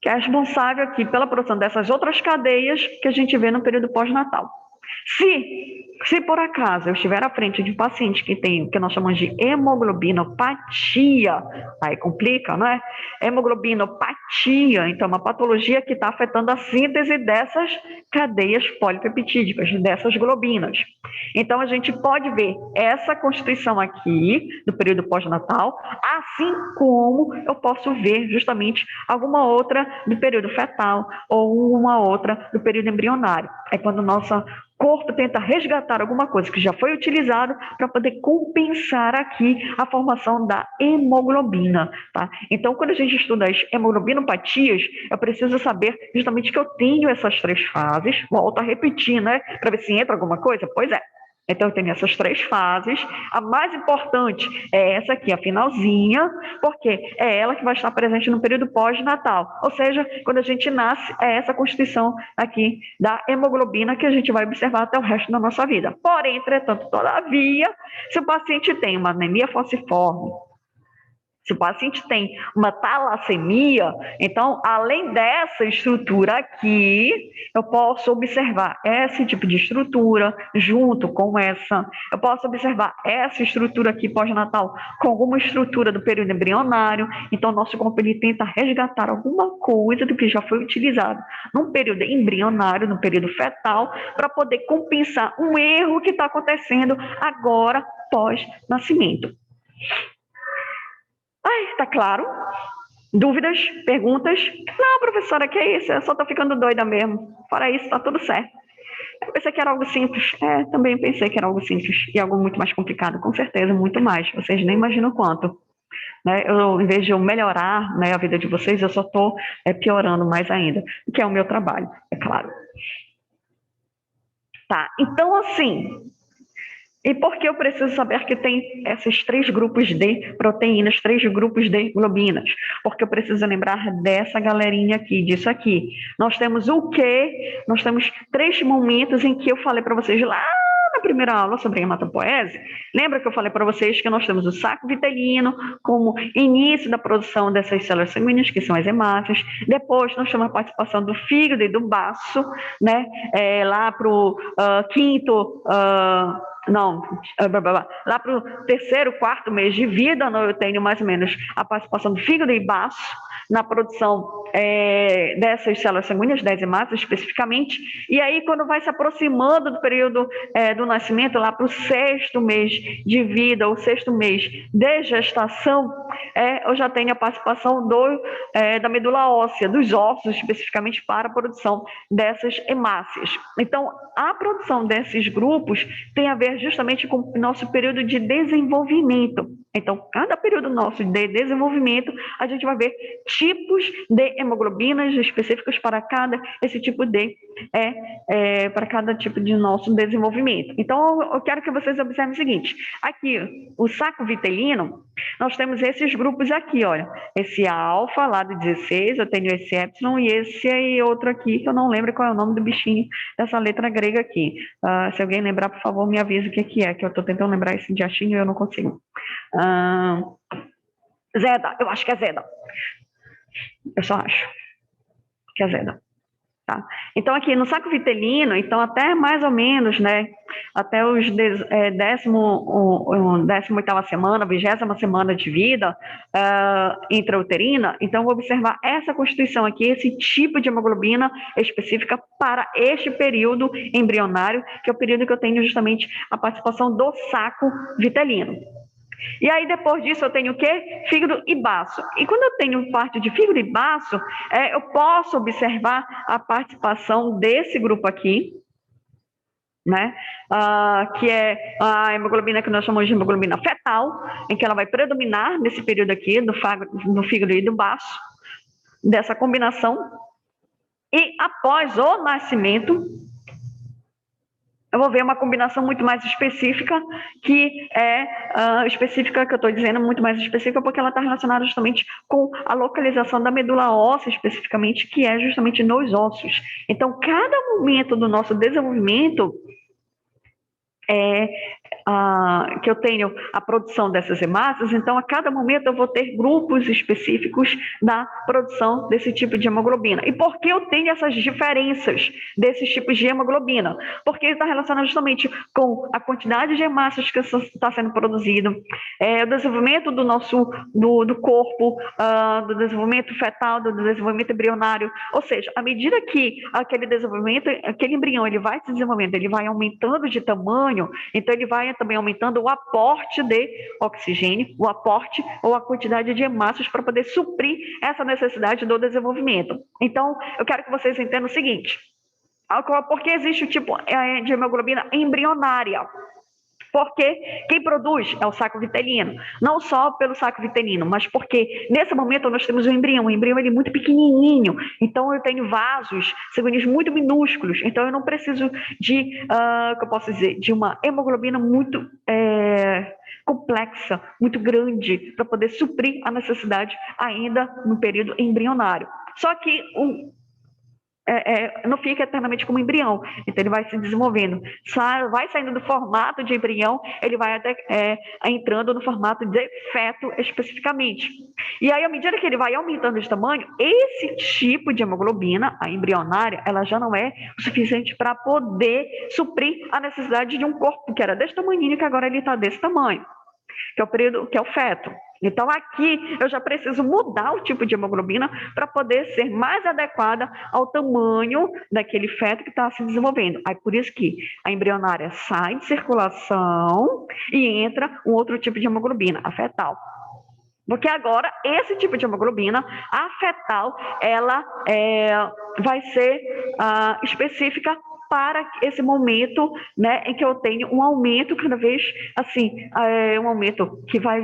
Que é responsável aqui pela produção dessas outras cadeias que a gente vê no período pós-natal. Se por acaso eu estiver à frente de um paciente que tem o que nós chamamos de hemoglobinopatia, aí complica, não é? Hemoglobinopatia, então, uma patologia que está afetando a síntese dessas cadeias polipeptídicas, dessas globinas. Então, a gente pode ver essa constituição aqui do período pós-natal, assim como eu posso ver justamente alguma outra do período fetal ou uma outra do período embrionário. É quando o nosso corpo tenta resgatar alguma coisa que já foi utilizado para poder compensar aqui a formação da hemoglobina, tá? Então, quando a gente estuda as hemoglobinopatias, eu preciso saber justamente que eu tenho essas 3 fases, volto a repetir, né? Para ver se entra alguma coisa? Pois é. Então, eu tenho essas 3 fases. A mais importante é essa aqui, a finalzinha, porque é ela que vai estar presente no período pós-natal. Ou seja, quando a gente nasce, é essa constituição aqui da hemoglobina que a gente vai observar até o resto da nossa vida. Porém, entretanto, todavia, se o paciente tem uma anemia falciforme, se o paciente tem uma talassemia, então, além dessa estrutura aqui, eu posso observar esse tipo de estrutura junto com essa. Eu posso observar essa estrutura aqui pós-natal com alguma estrutura do período embrionário. Então, nosso corpo ele tenta resgatar alguma coisa do que já foi utilizado no período embrionário, no período fetal, para poder compensar um erro que está acontecendo agora pós-nascimento. Tá claro? Dúvidas? Perguntas? Não, professora, que é isso? Eu só tô ficando doida mesmo. Fora isso, tá tudo certo. Eu pensei que era algo simples. Também pensei que era algo simples. E algo muito mais complicado, com certeza, muito mais. Vocês nem imaginam quanto. Né? Em vez de eu melhorar, né, a vida de vocês, eu só tô piorando mais ainda. Que é o meu trabalho, é claro. Tá, então assim... E por que eu preciso saber que tem esses 3 grupos de proteínas, 3 grupos de globinas? Porque eu preciso lembrar dessa galerinha aqui, disso aqui. Nós temos o quê? Nós temos 3 momentos em que eu falei para vocês lá na primeira aula sobre hematopoese. Lembra que eu falei para vocês que nós temos o saco vitelino como início da produção dessas células sanguíneas, que são as hemácias. Depois nós temos a participação do fígado e do baço, né? Lá para o Não, lá para o terceiro, quarto mês de vida, eu tenho mais ou menos a participação do fígado e baço na produção dessas células sanguíneas, das hemácias especificamente, e aí quando vai se aproximando do período do nascimento, lá para o sexto mês de vida, ou sexto mês de gestação, eu já tenho a participação da medula óssea, dos ossos especificamente para a produção dessas hemácias. Então, a produção desses grupos tem a ver justamente com o nosso período de desenvolvimento. Então, cada período nosso de desenvolvimento, a gente vai ver tipos de hemoglobinas específicos para cada esse tipo de para cada tipo de nosso desenvolvimento. Então, eu quero que vocês observem o seguinte: aqui, o saco vitelino, nós temos esses grupos aqui, olha, esse alfa lá do 16, eu tenho esse epsilon e esse outro aqui, que eu não lembro qual é o nome do bichinho dessa letra grega aqui. Se alguém lembrar, por favor, me avise o que é, que eu estou tentando lembrar esse diachinho e eu não consigo. Zeda, eu acho que é Zeda. Eu só acho que é Zeda. Tá? Então, aqui no saco vitelino, então até mais ou menos, né, até os 18ª semana, 20ª semana de vida intrauterina, então vou observar essa constituição aqui, esse tipo de hemoglobina específica para este período embrionário, que é o período que eu tenho justamente a participação do saco vitelino. E aí, depois disso, eu tenho o quê? Fígado e baço. E quando eu tenho parte de fígado e baço, eu posso observar a participação desse grupo aqui, né? Que é a hemoglobina que nós chamamos de hemoglobina fetal, em que ela vai predominar nesse período aqui, do fígado e do baço, dessa combinação. E após o nascimento, eu vou ver uma combinação muito mais específica, que específica, que eu estou dizendo, muito mais específica, porque ela está relacionada justamente com a localização da medula óssea, especificamente, que é justamente nos ossos. Então, cada momento do nosso desenvolvimento que eu tenho a produção dessas hemácias, então a cada momento eu vou ter grupos específicos da produção desse tipo de hemoglobina. E por que eu tenho essas diferenças desses tipos de hemoglobina? Porque está relacionado justamente com a quantidade de hemácias que está sendo produzido, o desenvolvimento do corpo, do desenvolvimento fetal, do desenvolvimento embrionário, ou seja, à medida que aquele desenvolvimento, aquele embrião, ele vai se desenvolvendo, ele vai aumentando de tamanho, então ele vai também aumentando o aporte de oxigênio, o aporte ou a quantidade de hemácias para poder suprir essa necessidade do desenvolvimento. Então, eu quero que vocês entendam o seguinte: por que existe o tipo de hemoglobina embrionária? Porque quem produz é o saco vitelino, não só pelo saco vitelino, mas porque nesse momento nós temos o embrião ele é muito pequenininho, então eu tenho vasos sanguíneos muito minúsculos, então eu não preciso de, que eu posso dizer, de uma hemoglobina muito complexa, muito grande, para poder suprir a necessidade ainda no período embrionário. Só que não fica eternamente como embrião, então ele vai se desenvolvendo, vai saindo do formato de embrião, ele vai até entrando no formato de feto especificamente. E aí, à medida que ele vai aumentando de tamanho, esse tipo de hemoglobina, a embrionária, ela já não é o suficiente para poder suprir a necessidade de um corpo que era desse tamanho, que agora ele está desse tamanho, que é o período, que é o feto. Então, aqui eu já preciso mudar o tipo de hemoglobina para poder ser mais adequada ao tamanho daquele feto que está se desenvolvendo. Aí, por isso que a embrionária sai de circulação e entra um outro tipo de hemoglobina, a fetal. Porque agora, esse tipo de hemoglobina, a fetal, ela vai ser específica para esse momento, né, em que eu tenho um aumento cada vez, assim, um aumento que vai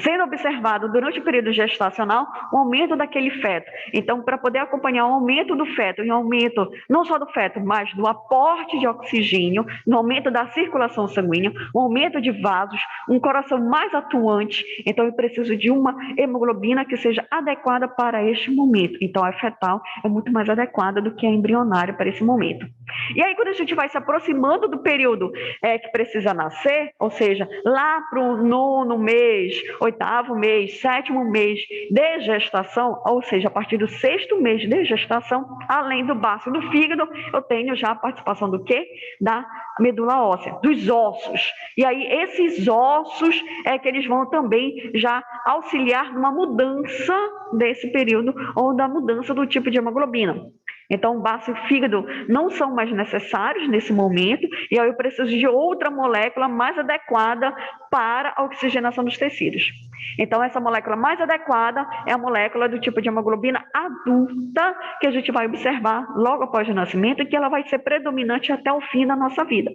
sendo observado durante o período gestacional, o aumento daquele feto. Então, para poder acompanhar o aumento do feto, e o aumento não só do feto, mas do aporte de oxigênio, no aumento da circulação sanguínea, o aumento de vasos, um coração mais atuante, então eu preciso de uma hemoglobina que seja adequada para este momento. Então, a fetal é muito mais adequada do que a embrionária para esse momento. E aí, quando a gente vai se aproximando do período que precisa nascer, ou seja, lá para o 9º mês, 8º mês, 7º mês de gestação, ou seja, a partir do 6º mês de gestação, além do baço e do fígado, eu tenho já a participação do quê? Da medula óssea, dos ossos. E aí, esses ossos que eles vão também já auxiliar numa mudança desse período ou da mudança do tipo de hemoglobina. Então, o baço e o fígado não são mais necessários nesse momento, e aí eu preciso de outra molécula mais adequada para a oxigenação dos tecidos. Então, essa molécula mais adequada é a molécula do tipo de hemoglobina adulta, que a gente vai observar logo após o nascimento, e que ela vai ser predominante até o fim da nossa vida.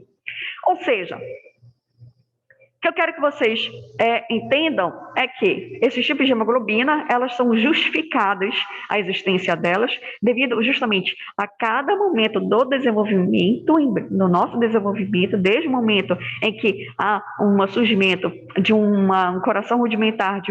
Ou seja, o que eu quero que vocês entendam é que esses tipos de hemoglobina, elas são justificadas, a existência delas, devido justamente a cada momento do desenvolvimento, no nosso desenvolvimento, desde o momento em que há um surgimento de um coração rudimentar,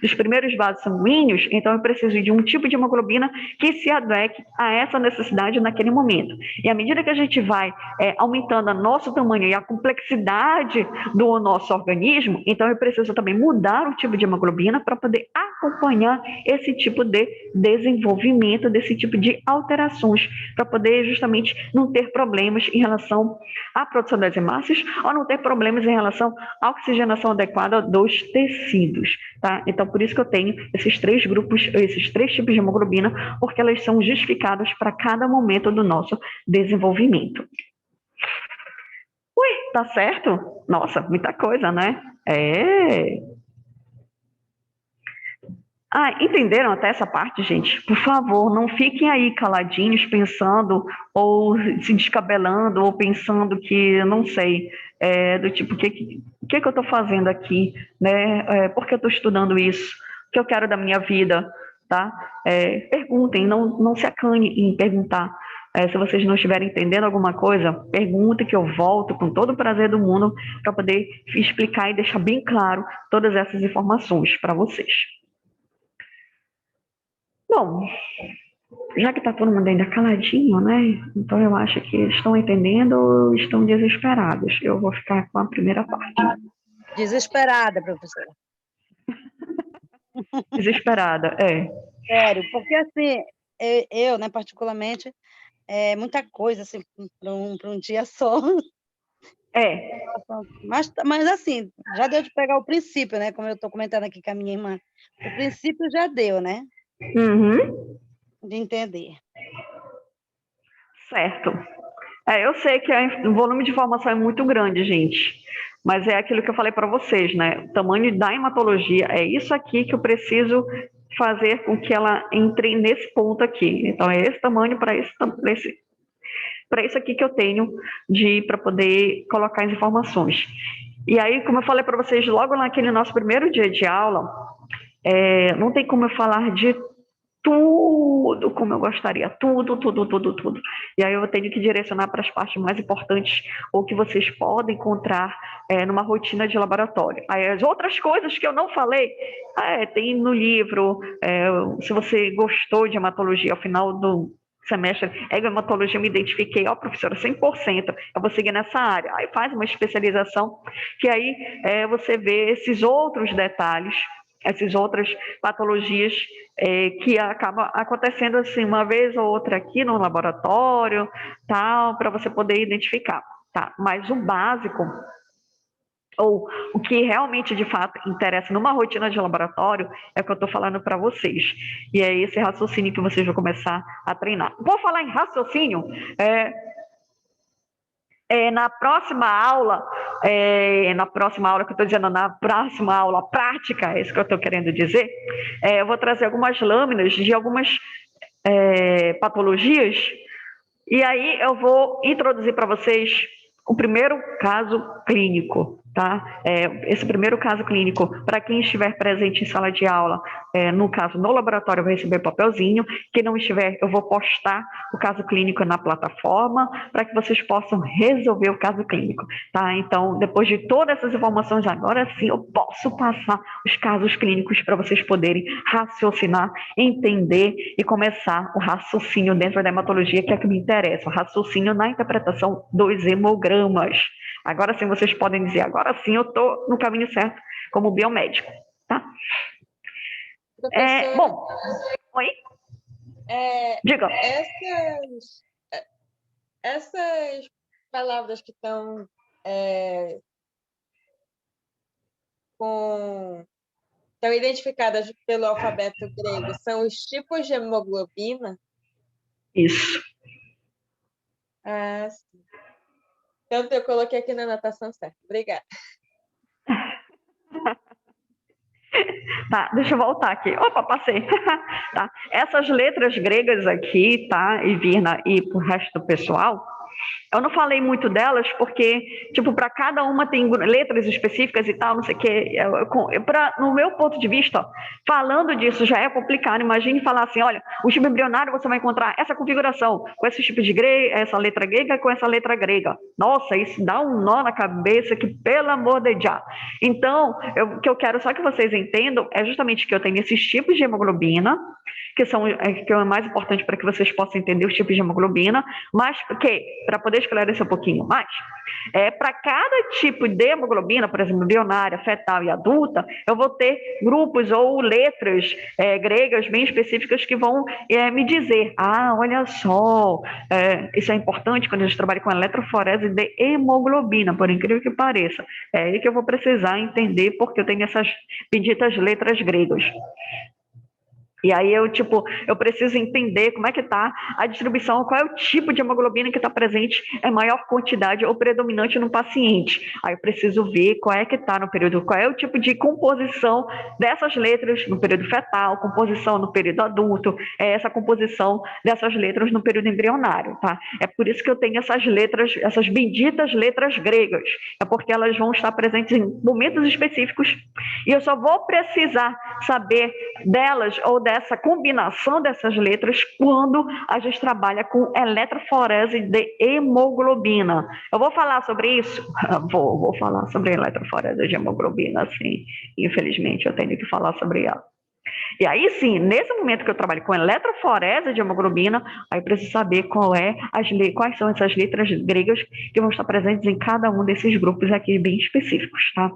dos primeiros vasos sanguíneos, então eu preciso de um tipo de hemoglobina que se adeque a essa necessidade naquele momento. E à medida que a gente vai aumentando o nosso tamanho e a complexidade do nosso organismo, então eu preciso também mudar o tipo de hemoglobina para poder acompanhar esse tipo de desenvolvimento, desse tipo de alterações, para poder justamente não ter problemas em relação à produção das hemácias ou não ter problemas em relação à oxigenação adequada dos tecidos, tá? Então, por isso que eu tenho esses 3 grupos, esses 3 tipos de hemoglobina, porque elas são justificadas para cada momento do nosso desenvolvimento. Ui, tá certo? Nossa, muita coisa, né? Entenderam até essa parte, gente? Por favor, não fiquem aí caladinhos pensando ou se descabelando ou pensando que, eu não sei, do tipo, o que eu estou fazendo aqui, né? Por que eu estou estudando isso? O que eu quero da minha vida, tá? Perguntem, não se acane em perguntar. Se vocês não estiverem entendendo alguma coisa, pergunta que eu volto com todo o prazer do mundo para poder explicar e deixar bem claro todas essas informações para vocês. Bom, já que está todo mundo ainda caladinho, né? Então eu acho que estão entendendo ou estão desesperados. Eu vou ficar com a primeira parte. Desesperada, professora. Desesperada, Sério, porque assim, eu, né, particularmente, muita coisa, assim, para um dia só. Mas assim, já deu de pegar o princípio, né? Como eu estou comentando aqui com a minha irmã. O princípio já deu, né? Uhum. De entender. Certo. Eu sei que o volume de informação é muito grande, gente. Mas é aquilo que eu falei para vocês, né? O tamanho da hematologia é isso aqui que eu preciso fazer com que ela entre nesse ponto aqui. Então, é esse tamanho para isso aqui que eu tenho para poder colocar as informações. E aí, como eu falei para vocês logo naquele nosso primeiro dia de aula, não tem como eu falar de tudo como eu gostaria, tudo. E aí eu tenho que direcionar para as partes mais importantes ou que vocês podem encontrar numa rotina de laboratório. Aí as outras coisas que eu não falei, tem no livro. Se você gostou de hematologia ao final do semestre, hematologia, eu me identifiquei, professora, 100%, eu vou seguir nessa área. Aí faz uma especialização, que aí você vê esses outros detalhes, essas outras patologias que acabam acontecendo assim uma vez ou outra aqui no laboratório, tal, para você poder identificar, tá? Mas o básico, ou o que realmente de fato interessa numa rotina de laboratório, é o que eu estou falando para vocês. E é esse raciocínio que vocês vão começar a treinar. Vou falar em raciocínio. Na próxima aula que eu estou dizendo, na próxima aula prática, é isso que eu estou querendo dizer, eu vou trazer algumas lâminas de algumas patologias, e aí eu vou introduzir para vocês o primeiro caso clínico, tá? Esse primeiro caso clínico, para quem estiver presente em sala de aula, no caso, no laboratório, vai receber papelzinho. Quem não estiver, eu vou postar o caso clínico na plataforma para que vocês possam resolver o caso clínico, tá? Então, depois de todas essas informações, agora sim eu posso passar os casos clínicos para vocês poderem raciocinar, entender e começar o raciocínio dentro da hematologia, que é o que me interessa, o raciocínio na interpretação dos hemogramas. Agora sim vocês podem dizer, agora sim eu estou no caminho certo como biomédico, tá? Professora, Bom, oi? Diga. Essas palavras que estão identificadas pelo alfabeto grego são os tipos de hemoglobina? Isso. Ah, sim. Então, eu coloquei aqui na anotação certa. Obrigada. Tá, deixa eu voltar aqui. Opa, passei. Tá. Essas letras gregas aqui, tá, e Virna, e pro resto do pessoal, eu não falei muito delas porque, tipo, para cada uma tem letras específicas e tal, não sei o quê. No meu ponto de vista, falando disso já é complicado. Imagine falar assim, olha, o tipo embrionário você vai encontrar essa configuração, com esse tipo de essa letra grega com essa letra grega. Nossa, isso dá um nó na cabeça que, pelo amor de Deus. Então, o que eu quero só que vocês entendam é justamente que eu tenho esses tipos de hemoglobina, que é mais importante para que vocês possam entender os tipos de hemoglobina, mas que, para poder esclarecer um pouquinho mais, para cada tipo de hemoglobina, por exemplo, embrionária, fetal e adulta, eu vou ter grupos ou letras gregas bem específicas que vão me dizer, olha só, isso é importante quando a gente trabalha com eletroforese de hemoglobina, por incrível que pareça. É aí que eu vou precisar entender porque eu tenho essas benditas letras gregas. E aí eu preciso entender como é que está a distribuição, qual é o tipo de hemoglobina que está presente em maior quantidade ou predominante no paciente. Aí eu preciso ver qual é que está no período, qual é o tipo de composição dessas letras no período fetal, composição no período adulto, essa composição dessas letras no período embrionário, tá? É por isso que eu tenho essas letras, essas benditas letras gregas, é porque elas vão estar presentes em momentos específicos e eu só vou precisar saber delas ou dessa combinação dessas letras quando a gente trabalha com eletroforese de hemoglobina. Eu vou falar sobre isso? Vou falar sobre eletroforese de hemoglobina, sim. Infelizmente, eu tenho que falar sobre ela. E aí sim, nesse momento que eu trabalho com eletroforese de hemoglobina, aí eu preciso saber quais são essas letras gregas que vão estar presentes em cada um desses grupos aqui bem específicos, tá?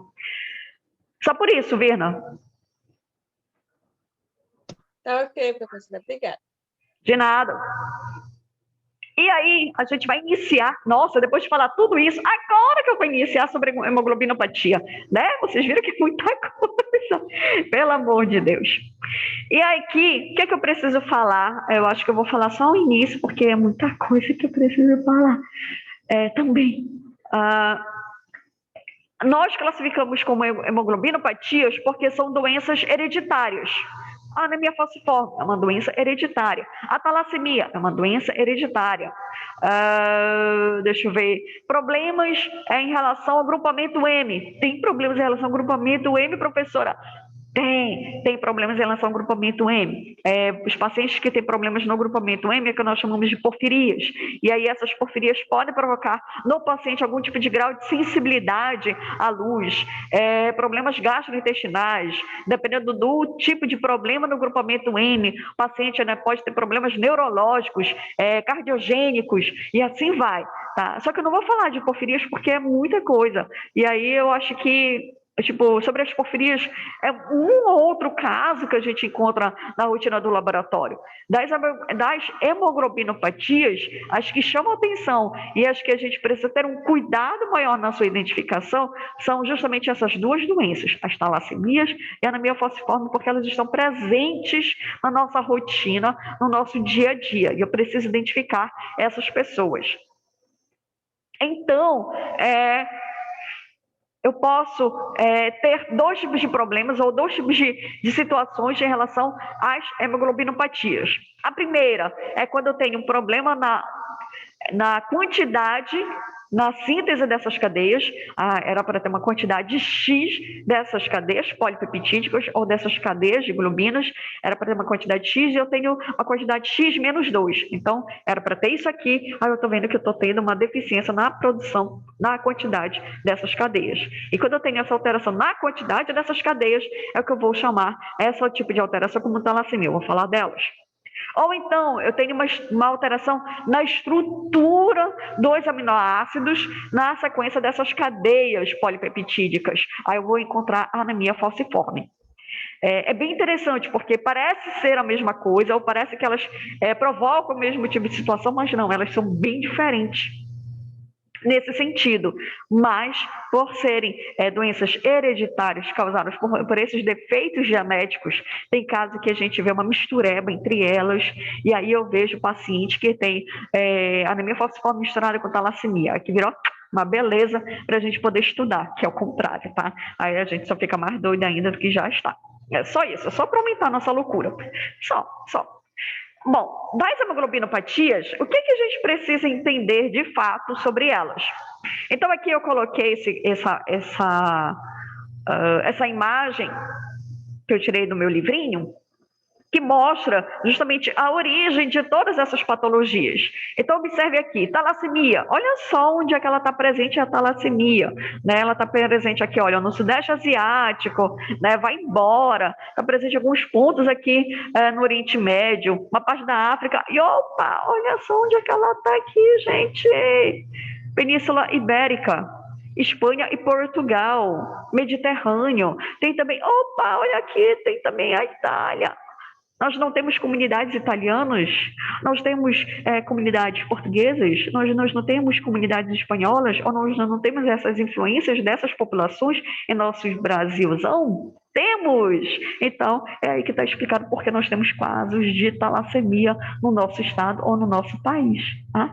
Só por isso, Virna. Tá ok, professora. Obrigada. De nada. E aí, a gente vai iniciar, nossa, depois de falar tudo isso, agora que eu vou iniciar sobre hemoglobinopatia, né? Vocês viram que é muita coisa, pelo amor de Deus. E aí, o que é que eu preciso falar? Eu acho que eu vou falar só o início, porque é muita coisa que eu preciso falar também. Nós classificamos como hemoglobinopatias porque são doenças hereditárias. A anemia falciforme é uma doença hereditária. A talassemia é uma doença hereditária. Deixa eu ver. Problemas em relação ao grupamento M. Tem problemas em relação ao grupamento M, professora? Tem problemas em relação ao grupamento M. Os pacientes que têm problemas no grupamento M é que nós chamamos de porfirias. E aí essas porfirias podem provocar no paciente algum tipo de grau de sensibilidade à luz, problemas gastrointestinais, dependendo do tipo de problema no grupamento M, o paciente pode ter problemas neurológicos, cardiogênicos, e assim vai. Tá? Só que eu não vou falar de porfirias porque é muita coisa. E aí eu acho que sobre as porfirias, é um ou outro caso que a gente encontra na rotina do laboratório. Das hemoglobinopatias, as que chamam atenção e as que a gente precisa ter um cuidado maior na sua identificação são justamente essas duas doenças, as talassemias e a anemia falciforme, porque elas estão presentes na nossa rotina, no nosso dia a dia, e eu preciso identificar essas pessoas. Então, eu posso ter dois tipos de problemas ou dois tipos de situações em relação às hemoglobinopatias. A primeira é quando eu tenho um problema na quantidade na síntese dessas cadeias, era para ter uma quantidade X dessas cadeias polipeptídicas ou dessas cadeias de globinas, era para ter uma quantidade X e eu tenho uma quantidade X menos 2. Então, era para ter isso aqui, aí eu estou vendo que eu estou tendo uma deficiência na produção, na quantidade dessas cadeias. E quando eu tenho essa alteração na quantidade dessas cadeias, é o que eu vou chamar esse tipo de alteração como talassemia. Eu vou falar delas. Ou então, eu tenho uma alteração na estrutura dos aminoácidos na sequência dessas cadeias polipeptídicas. Aí eu vou encontrar a anemia falciforme. É bem interessante, porque parece ser a mesma coisa, ou parece que elas provocam o mesmo tipo de situação, mas não, elas são bem diferentes nesse sentido, mas por serem doenças hereditárias causadas por esses defeitos genéticos, tem casos que a gente vê uma mistureba entre elas, e aí eu vejo paciente que tem anemia falciforme misturada com talassemia, que virou uma beleza para a gente poder estudar, que é o contrário, tá? Aí a gente só fica mais doida ainda do que já está. É só isso, é só para aumentar a nossa loucura. Só. Bom, das hemoglobinopatias, o que a gente precisa entender de fato sobre elas? Então, aqui eu coloquei essa imagem que eu tirei do meu livrinho, que mostra justamente a origem de todas essas patologias. Então, observe aqui, talassemia. Olha só onde é que ela está presente, a talassemia. Né? Ela está presente aqui, olha, no Sudeste Asiático, né? Vai embora. Está presente em alguns pontos aqui no Oriente Médio, uma parte da África. E, opa, olha só onde é que ela está aqui, gente. Península Ibérica. Espanha e Portugal. Mediterrâneo. Tem também, opa, olha aqui, tem também a Itália. Nós não temos comunidades italianas, nós temos comunidades portuguesas, nós não temos comunidades espanholas, ou nós não temos essas influências dessas populações em nosso Brasilzão? Temos! Então, é aí que está explicado porque nós temos casos de talassemia no nosso estado ou no nosso país. Tá?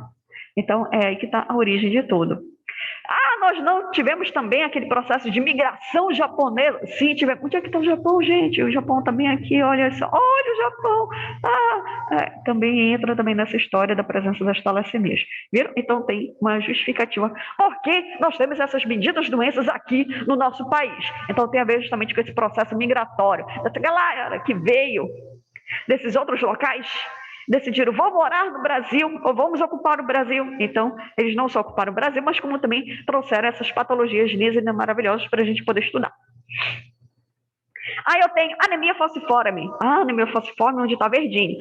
Então, é aí que está a origem de tudo. Nós não tivemos também aquele processo de migração japonesa. Sim, tivemos. Onde é que está o Japão, gente? O Japão também aqui, olha só. Olha o Japão. Também entra também nessa história da presença das talassemias. Viram? Então tem uma justificativa. Por que nós temos essas benditas doenças aqui no nosso país? Então tem a ver justamente com esse processo migratório. Dessa galera que veio desses outros locais, decidiram, vou morar no Brasil, ou vamos ocupar o Brasil. Então, eles não só ocuparam o Brasil, mas como também trouxeram essas patologias lindas e maravilhosas para a gente poder estudar. Aí eu tenho anemia falciforme. Anemia falciforme, onde está verdinho.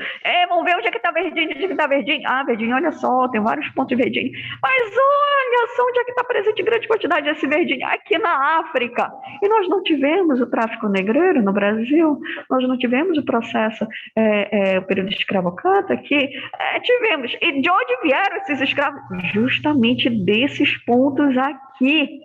Vamos ver onde é que está verdinho, onde é que está verdinho. Verdinho, olha só, tem vários pontos de verdinho. Mas olha só onde é que está presente em grande quantidade esse verdinho. Aqui na África. E nós não tivemos o tráfico negreiro no Brasil. Nós não tivemos o processo, o período escravocrata aqui. Tivemos. E de onde vieram esses escravos? Justamente desses pontos aqui.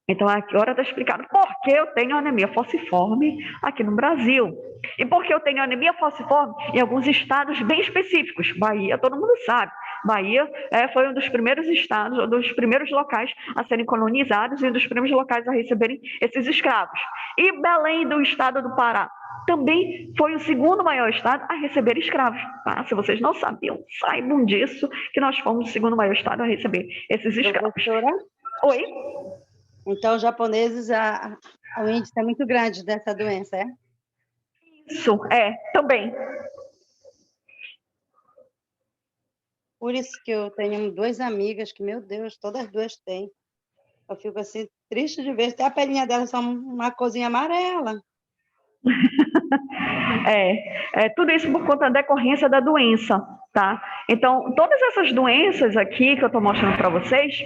Então, agora está explicado por que eu tenho anemia falciforme aqui no Brasil. E por que eu tenho anemia falciforme em alguns estados bem específicos. Bahia, todo mundo sabe. Bahia foi um dos primeiros estados, um dos primeiros locais a serem colonizados e um dos primeiros locais a receberem esses escravos. E Belém, do estado do Pará, também foi o segundo maior estado a receber escravos. Tá? Se vocês não sabiam, saibam disso, que nós fomos o segundo maior estado a receber esses escravos. Professora? Oi? Então, os japoneses, o índice é muito grande dessa doença, é? Isso, também. Por isso que eu tenho duas amigas que, meu Deus, todas duas têm. Eu fico assim, triste de ver, até a pelinha delas são uma corzinha amarela. Tudo isso por conta da decorrência da doença, tá? Então, todas essas doenças aqui que eu estou mostrando para vocês,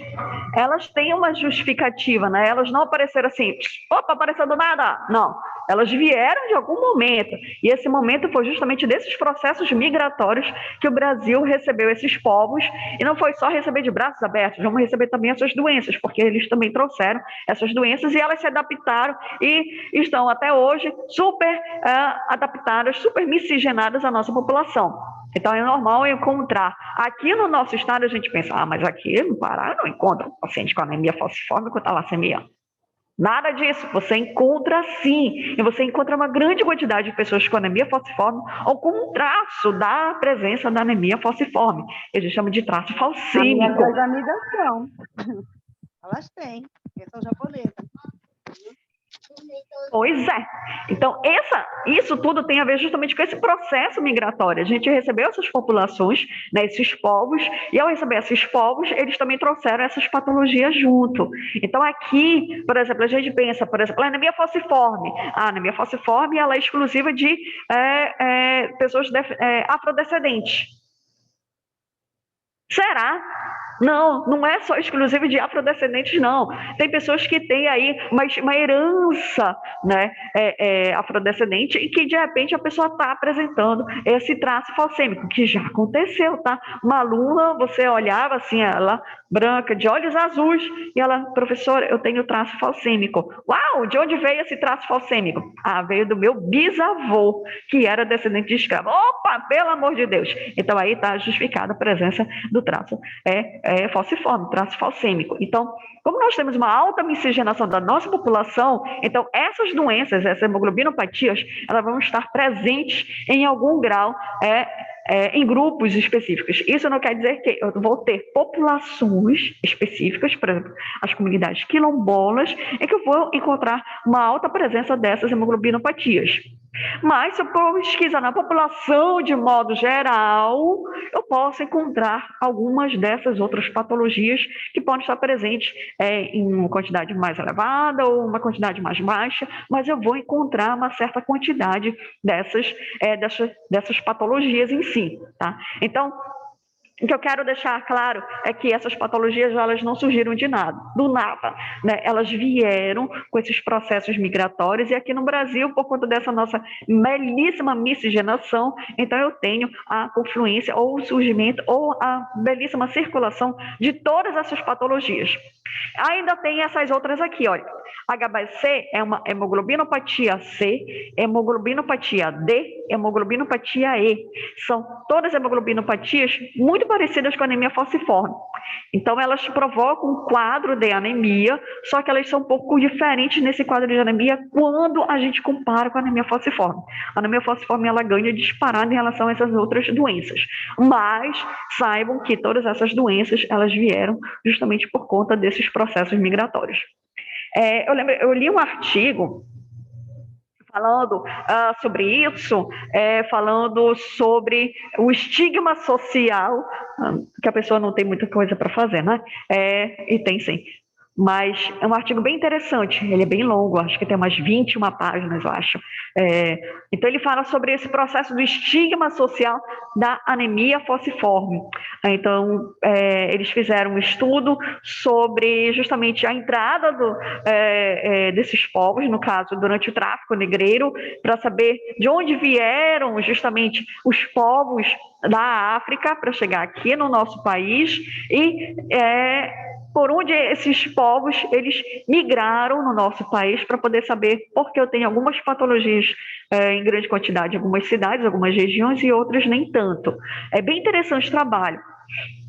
elas têm uma justificativa, né? Elas não apareceram assim, opa, apareceu do nada. Não, elas vieram de algum momento. E esse momento foi justamente desses processos migratórios que o Brasil recebeu esses povos. E não foi só receber de braços abertos, vamos receber também essas doenças, porque eles também trouxeram essas doenças e elas se adaptaram e estão até hoje super adaptadas, super miscigenadas à nossa população. Então, é normal encontrar. Aqui no nosso estado, a gente pensa, mas aqui no Pará não encontra paciente com anemia falciforme com talassemia. Nada disso. Você encontra sim. E você encontra uma grande quantidade de pessoas com anemia falciforme ou com um traço da presença da anemia falciforme. Eles chamam de traço As minhas falcêmico. duas amigas são. Elas têm, porque são japonesas. Pois é. Então, isso tudo tem a ver justamente com esse processo migratório. A gente recebeu essas populações, né, esses povos, e ao receber esses povos, eles também trouxeram essas patologias junto. Então, aqui, por exemplo, a gente pensa, por exemplo, a anemia falciforme. A anemia falciforme ela é exclusiva de pessoas afrodescendentes. Será? Não, não é só exclusivo de afrodescendentes, não. Tem pessoas que têm aí uma herança, né, afrodescendente e que, de repente, a pessoa está apresentando esse traço falcêmico, que já aconteceu, tá? Uma aluna, você olhava assim, ela branca, de olhos azuis, e ela, professora, eu tenho traço falcêmico. Uau, de onde veio esse traço falcêmico? Ah, veio do meu bisavô, que era descendente de escravo. Opa, pelo amor de Deus! Então, aí está justificada a presença do traço falciforme, traço falcêmico. Então, como nós temos uma alta miscigenação da nossa população, então essas doenças, essas hemoglobinopatias, elas vão estar presentes em algum grau em grupos específicos. Isso não quer dizer que eu vou ter populações específicas, por exemplo, as comunidades quilombolas, em que eu vou encontrar uma alta presença dessas hemoglobinopatias. Mas, se eu pesquisar na população de modo geral, eu posso encontrar algumas dessas outras patologias que podem estar presentes em uma quantidade mais elevada ou uma quantidade mais baixa, mas eu vou encontrar uma certa quantidade dessas patologias em si, tá? Então, o que eu quero deixar claro é que essas patologias elas não surgiram do nada, né? Elas vieram com esses processos migratórios e aqui no Brasil, por conta dessa nossa belíssima miscigenação, então eu tenho a confluência ou o surgimento ou a belíssima circulação de todas essas patologias. Ainda tem essas outras aqui, olha. HBC é uma hemoglobinopatia C, hemoglobinopatia D, hemoglobinopatia E. São todas hemoglobinopatias muito parecidas com a anemia falciforme. Então, elas provocam um quadro de anemia, só que elas são um pouco diferentes nesse quadro de anemia quando a gente compara com a anemia falciforme. A anemia falciforme ela ganha disparado em relação a essas outras doenças. Mas saibam que todas essas doenças elas vieram justamente por conta desses processos migratórios. Eu li um artigo falando sobre isso, falando sobre o estigma social, que a pessoa não tem muita coisa para fazer, né? E tem sim. Mas é um artigo bem interessante, ele é bem longo, acho que tem umas 21 páginas, eu acho. Então, ele fala sobre esse processo do estigma social da anemia falciforme. Então, eles fizeram um estudo sobre justamente a entrada desses povos, no caso, durante o tráfico negreiro, para saber de onde vieram justamente os povos da África para chegar aqui no nosso país e por onde esses povos eles migraram no nosso país para poder saber porque eu tenho algumas patologias em grande quantidade em algumas cidades, algumas regiões e outras nem tanto. É bem interessante o trabalho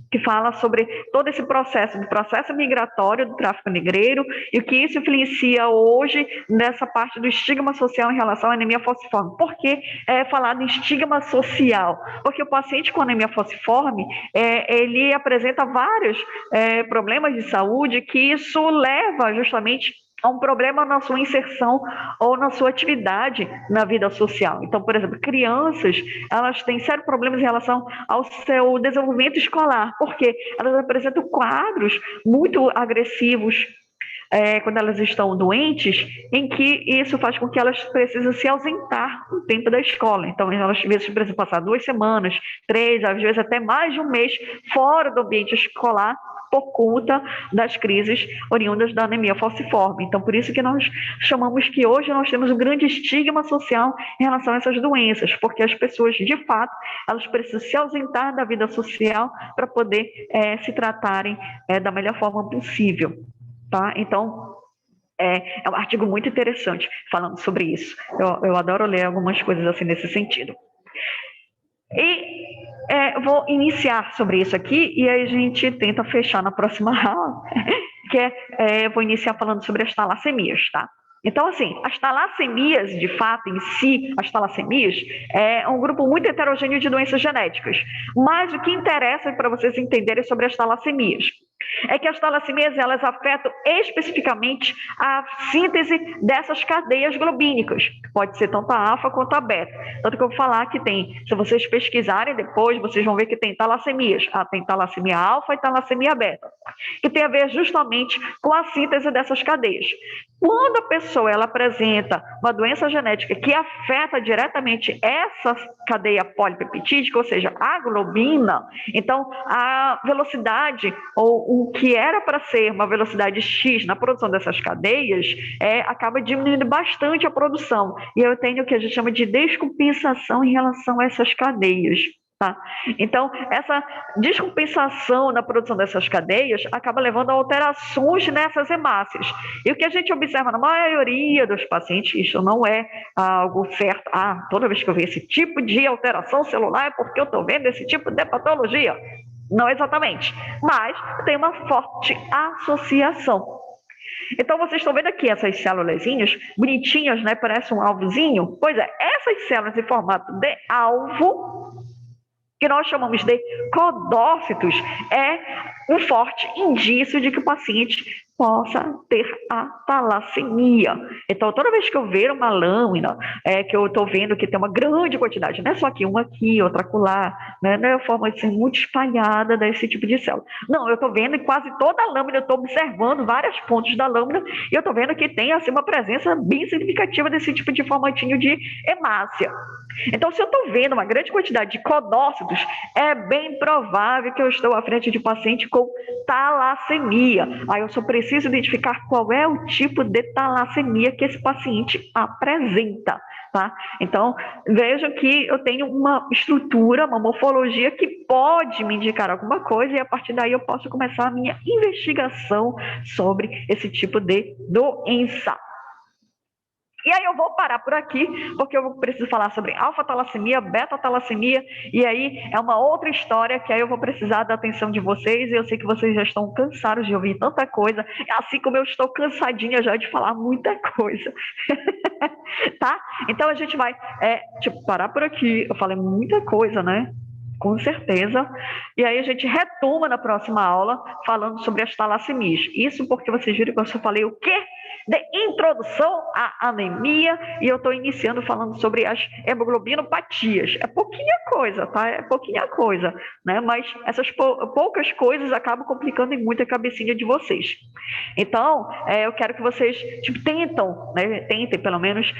que fala sobre todo esse processo, do processo migratório do tráfico negreiro e o que isso influencia hoje nessa parte do estigma social em relação à anemia falciforme. Por que falado em estigma social? Porque o paciente com anemia falciforme, ele apresenta vários problemas de saúde que isso leva justamente a um problema na sua inserção ou na sua atividade na vida social. Então, por exemplo, crianças, elas têm sérios problemas em relação ao seu desenvolvimento escolar, porque elas apresentam quadros muito agressivos quando elas estão doentes, em que isso faz com que elas precisem se ausentar um tempo da escola. Então, elas às vezes precisam passar 2 semanas, 3, às vezes até mais de um mês fora do ambiente escolar, por conta das crises oriundas da anemia falciforme. Então, por isso que nós chamamos que hoje nós temos um grande estigma social em relação a essas doenças, porque as pessoas, de fato, elas precisam se ausentar da vida social para poder se tratarem da melhor forma possível. Tá? Então, é um artigo muito interessante falando sobre isso. Eu adoro ler algumas coisas assim nesse sentido. E vou iniciar sobre isso aqui e aí a gente tenta fechar na próxima aula eu vou iniciar falando sobre as talassemias, tá? Então, assim, as talassemias, de fato, em si, as talassemias, é um grupo muito heterogêneo de doenças genéticas. Mas o que interessa para vocês entenderem sobre as talassemias é que as talassemias, elas afetam especificamente a síntese dessas cadeias globínicas, que pode ser tanto a alfa quanto a beta. Tanto que eu vou falar que tem, se vocês pesquisarem depois, vocês vão ver que tem talassemias. Tem talassemia alfa e talassemia beta, que tem a ver justamente com a síntese dessas cadeias. Quando a pessoa ela apresenta uma doença genética que afeta diretamente essa cadeia polipeptídica, ou seja, a globina, então a velocidade, ou o que era para ser uma velocidade X na produção dessas cadeias, acaba diminuindo bastante a produção. E eu tenho o que a gente chama de descompensação em relação a essas cadeias. Tá? Então, essa descompensação na produção dessas cadeias acaba levando a alterações nessas hemácias. E o que a gente observa na maioria dos pacientes, isso não é algo certo. Toda vez que eu vejo esse tipo de alteração celular é porque eu estou vendo esse tipo de patologia. Não exatamente, mas tem uma forte associação. Então, vocês estão vendo aqui essas célulazinhas bonitinhas, né? Parece um alvozinho. Pois é, essas células em formato de alvo, que nós chamamos de codócitos, é um forte indício de que o paciente possa ter a talassemia. Então, toda vez que eu ver uma lâmina, que eu estou vendo que tem uma grande quantidade, não é só aqui, uma aqui, outra acolá, né? Não é a forma de ser muito espalhada desse tipo de célula. Não, eu estou vendo em quase toda a lâmina, eu estou observando vários pontos da lâmina e eu estou vendo que tem assim, uma presença bem significativa desse tipo de formatinho de hemácia. Então, se eu estou vendo uma grande quantidade de codócitos, é bem provável que eu estou à frente de um paciente com talassemia. Aí eu só preciso identificar qual é o tipo de talassemia que esse paciente apresenta. Tá? Então, vejam que eu tenho uma estrutura, uma morfologia que pode me indicar alguma coisa e a partir daí eu posso começar a minha investigação sobre esse tipo de doença. E aí eu vou parar por aqui, porque eu preciso falar sobre alfa-talassemia, beta-talassemia, e aí é uma outra história que aí eu vou precisar da atenção de vocês, e eu sei que vocês já estão cansados de ouvir tanta coisa, assim como eu estou cansadinha já de falar muita coisa. Tá? Então a gente vai parar por aqui. Eu falei muita coisa, né? Com certeza. E aí a gente retoma na próxima aula falando sobre as talassemias. Isso porque vocês viram que eu só falei o quê? De introdução à anemia, e eu estou iniciando falando sobre as hemoglobinopatias. É pouquinha coisa, tá? É pouquinha coisa, né? Mas essas poucas coisas acabam complicando em muito a cabecinha de vocês. Então, eu quero que vocês tentem pelo menos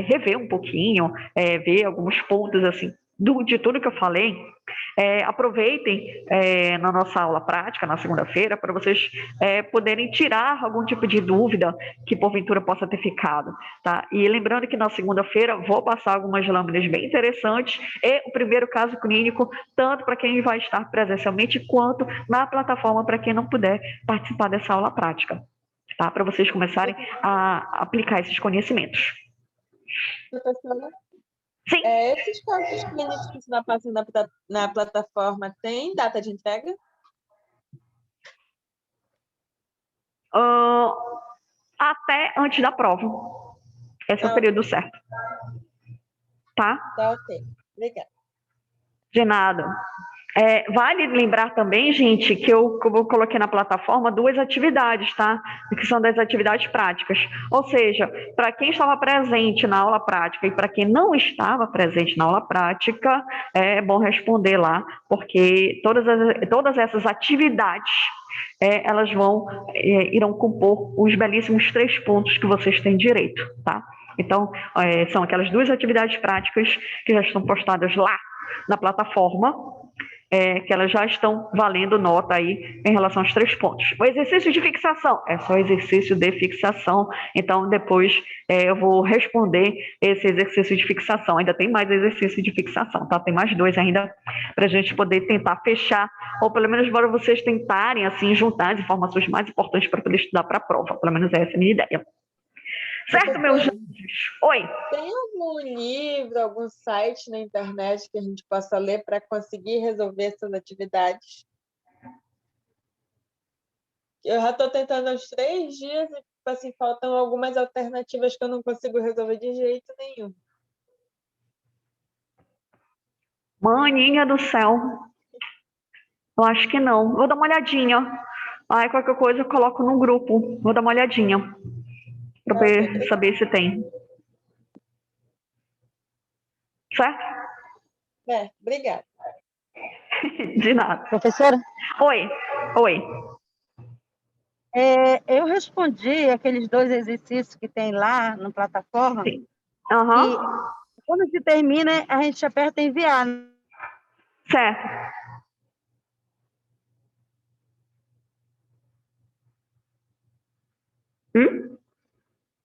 rever um pouquinho, ver alguns pontos assim de tudo que eu falei. Aproveitem na nossa aula prática, na segunda-feira, para vocês poderem tirar algum tipo de dúvida que porventura possa ter ficado. Tá? E lembrando que na segunda-feira vou passar algumas lâminas bem interessantes e o primeiro caso clínico, tanto para quem vai estar presencialmente, quanto na plataforma para quem não puder participar dessa aula prática. Tá? Para vocês começarem a aplicar esses conhecimentos. Professora? Sim. Esses casos clínicos que você está passando na plataforma têm data de entrega? Até antes da prova. Esse é o período certo. Tá? Tá ok. Obrigada. De nada. Vale lembrar também, gente, que eu coloquei na plataforma 2 atividades, tá? Que são das atividades práticas. Ou seja, para quem estava presente na aula prática e para quem não estava presente na aula prática, é bom responder lá, porque todas essas atividades elas irão compor os belíssimos 3 pontos que vocês têm direito, tá? Então, são aquelas 2 atividades práticas que já estão postadas lá na plataforma, que elas já estão valendo nota aí em relação aos 3 pontos. O exercício de fixação é só exercício de fixação, então depois eu vou responder esse exercício de fixação. Ainda tem mais exercício de fixação, tá? Tem mais 2 ainda para a gente poder tentar fechar, ou pelo menos para vocês tentarem assim juntar as informações mais importantes para poder estudar para a prova. Pelo menos essa é a minha ideia. Certo, meus anjos? Oi. Tem algum livro, algum site na internet que a gente possa ler para conseguir resolver essas atividades? Eu já estou tentando há uns 3 dias e, tipo assim, faltam algumas alternativas que eu não consigo resolver de jeito nenhum. Maninha do céu. Eu acho que não. Vou dar uma olhadinha. Aí qualquer coisa eu coloco no grupo. Vou dar uma olhadinha. Para Ok. saber se tem. Certo? Obrigada. De nada. Professora, Oi. Oi. eu respondi aqueles 2 exercícios que tem lá na plataforma, Sim. e Aham. quando se termina, a gente aperta enviar. Certo.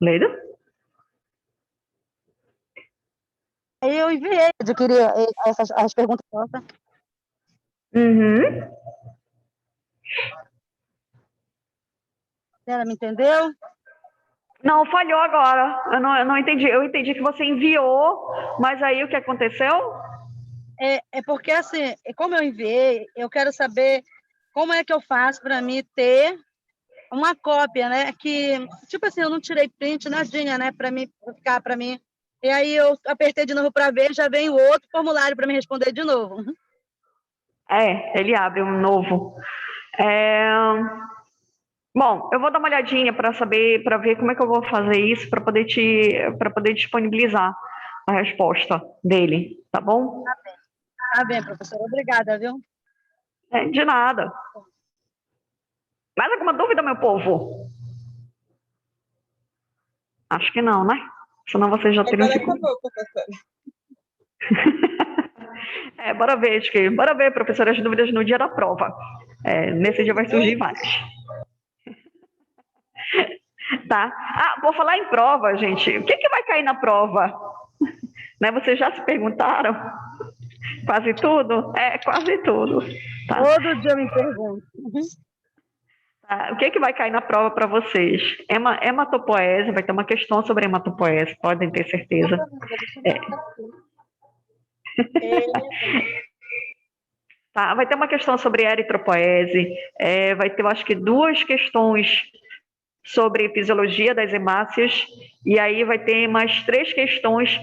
Leida? Aí eu enviei, eu queria as perguntas nossas. Uhum. Ela me entendeu? Não, falhou agora. Eu não entendi. Eu entendi que você enviou, mas aí o que aconteceu? É porque, assim, como eu enviei, eu quero saber como é que eu faço para mim ter uma cópia, né? Que, tipo assim, eu não tirei print, nadinha, né? Para mim, pra ficar para mim. E aí eu apertei de novo para ver, já vem o outro formulário para me responder de novo. Ele abre um novo. É, Bom, eu vou dar uma olhadinha para saber, para ver como é que eu vou fazer isso para poder disponibilizar a resposta dele, tá bom? Tá bem, professora. Obrigada, viu? De nada. Mais alguma dúvida, meu povo? Acho que não, né? Senão vocês já teriam Agora se. acabou, professora. Bora ver, professora, as dúvidas no dia da prova. Nesse dia vai surgir várias. Tá? Vou falar em prova, gente. O que vai cair na prova? Né? Vocês já se perguntaram? Quase tudo? Quase tudo. Tá? Todo dia eu me pergunto. Tá? O que vai cair na prova para vocês? Hematopoese, vai ter uma questão sobre hematopoese, podem ter certeza. Tá? Vai ter uma questão sobre eritropoese, vai ter, eu acho que, 2 questões sobre fisiologia das hemácias, e aí vai ter mais 3 questões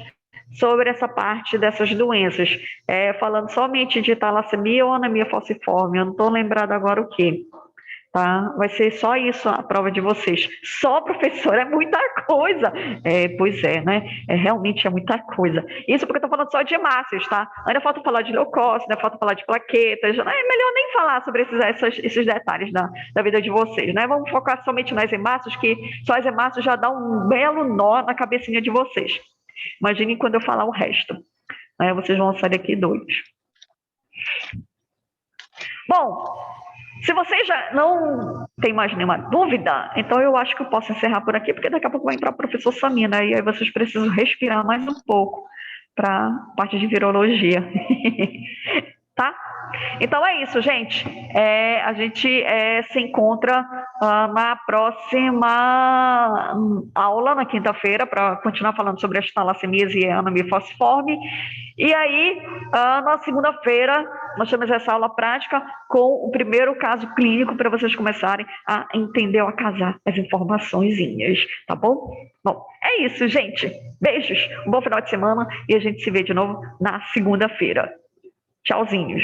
sobre essa parte dessas doenças, falando somente de talassemia ou anemia falciforme, eu não estou lembrada agora o que. Tá? Vai ser só isso a prova de vocês. Só, professor, é muita coisa. Pois é, né? Realmente é muita coisa. Isso porque eu estou falando só de hemácias, tá? Ainda falta falar de leucócito, ainda falta falar de plaquetas. É melhor nem falar sobre esses detalhes da vida de vocês, né? Vamos focar somente nas hemácias, que só as hemácias já dá um belo nó na cabecinha de vocês. Imaginem quando eu falar o resto. Vocês vão sair daqui doidos. Bom, se vocês já não tem mais nenhuma dúvida, então eu acho que eu posso encerrar por aqui, porque daqui a pouco vai entrar o professor Samina, e aí vocês precisam respirar mais um pouco para a parte de virologia. Tá? Então é isso, gente. A gente se encontra na próxima aula, na quinta-feira, para continuar falando sobre as talassemias e a anemia falciforme. E aí, na segunda-feira, nós temos essa aula prática com o primeiro caso clínico para vocês começarem a entender ou a casar as informaçõezinhas, tá bom? Bom, é isso, gente. Beijos, um bom final de semana e a gente se vê de novo na segunda-feira. Tchauzinhos.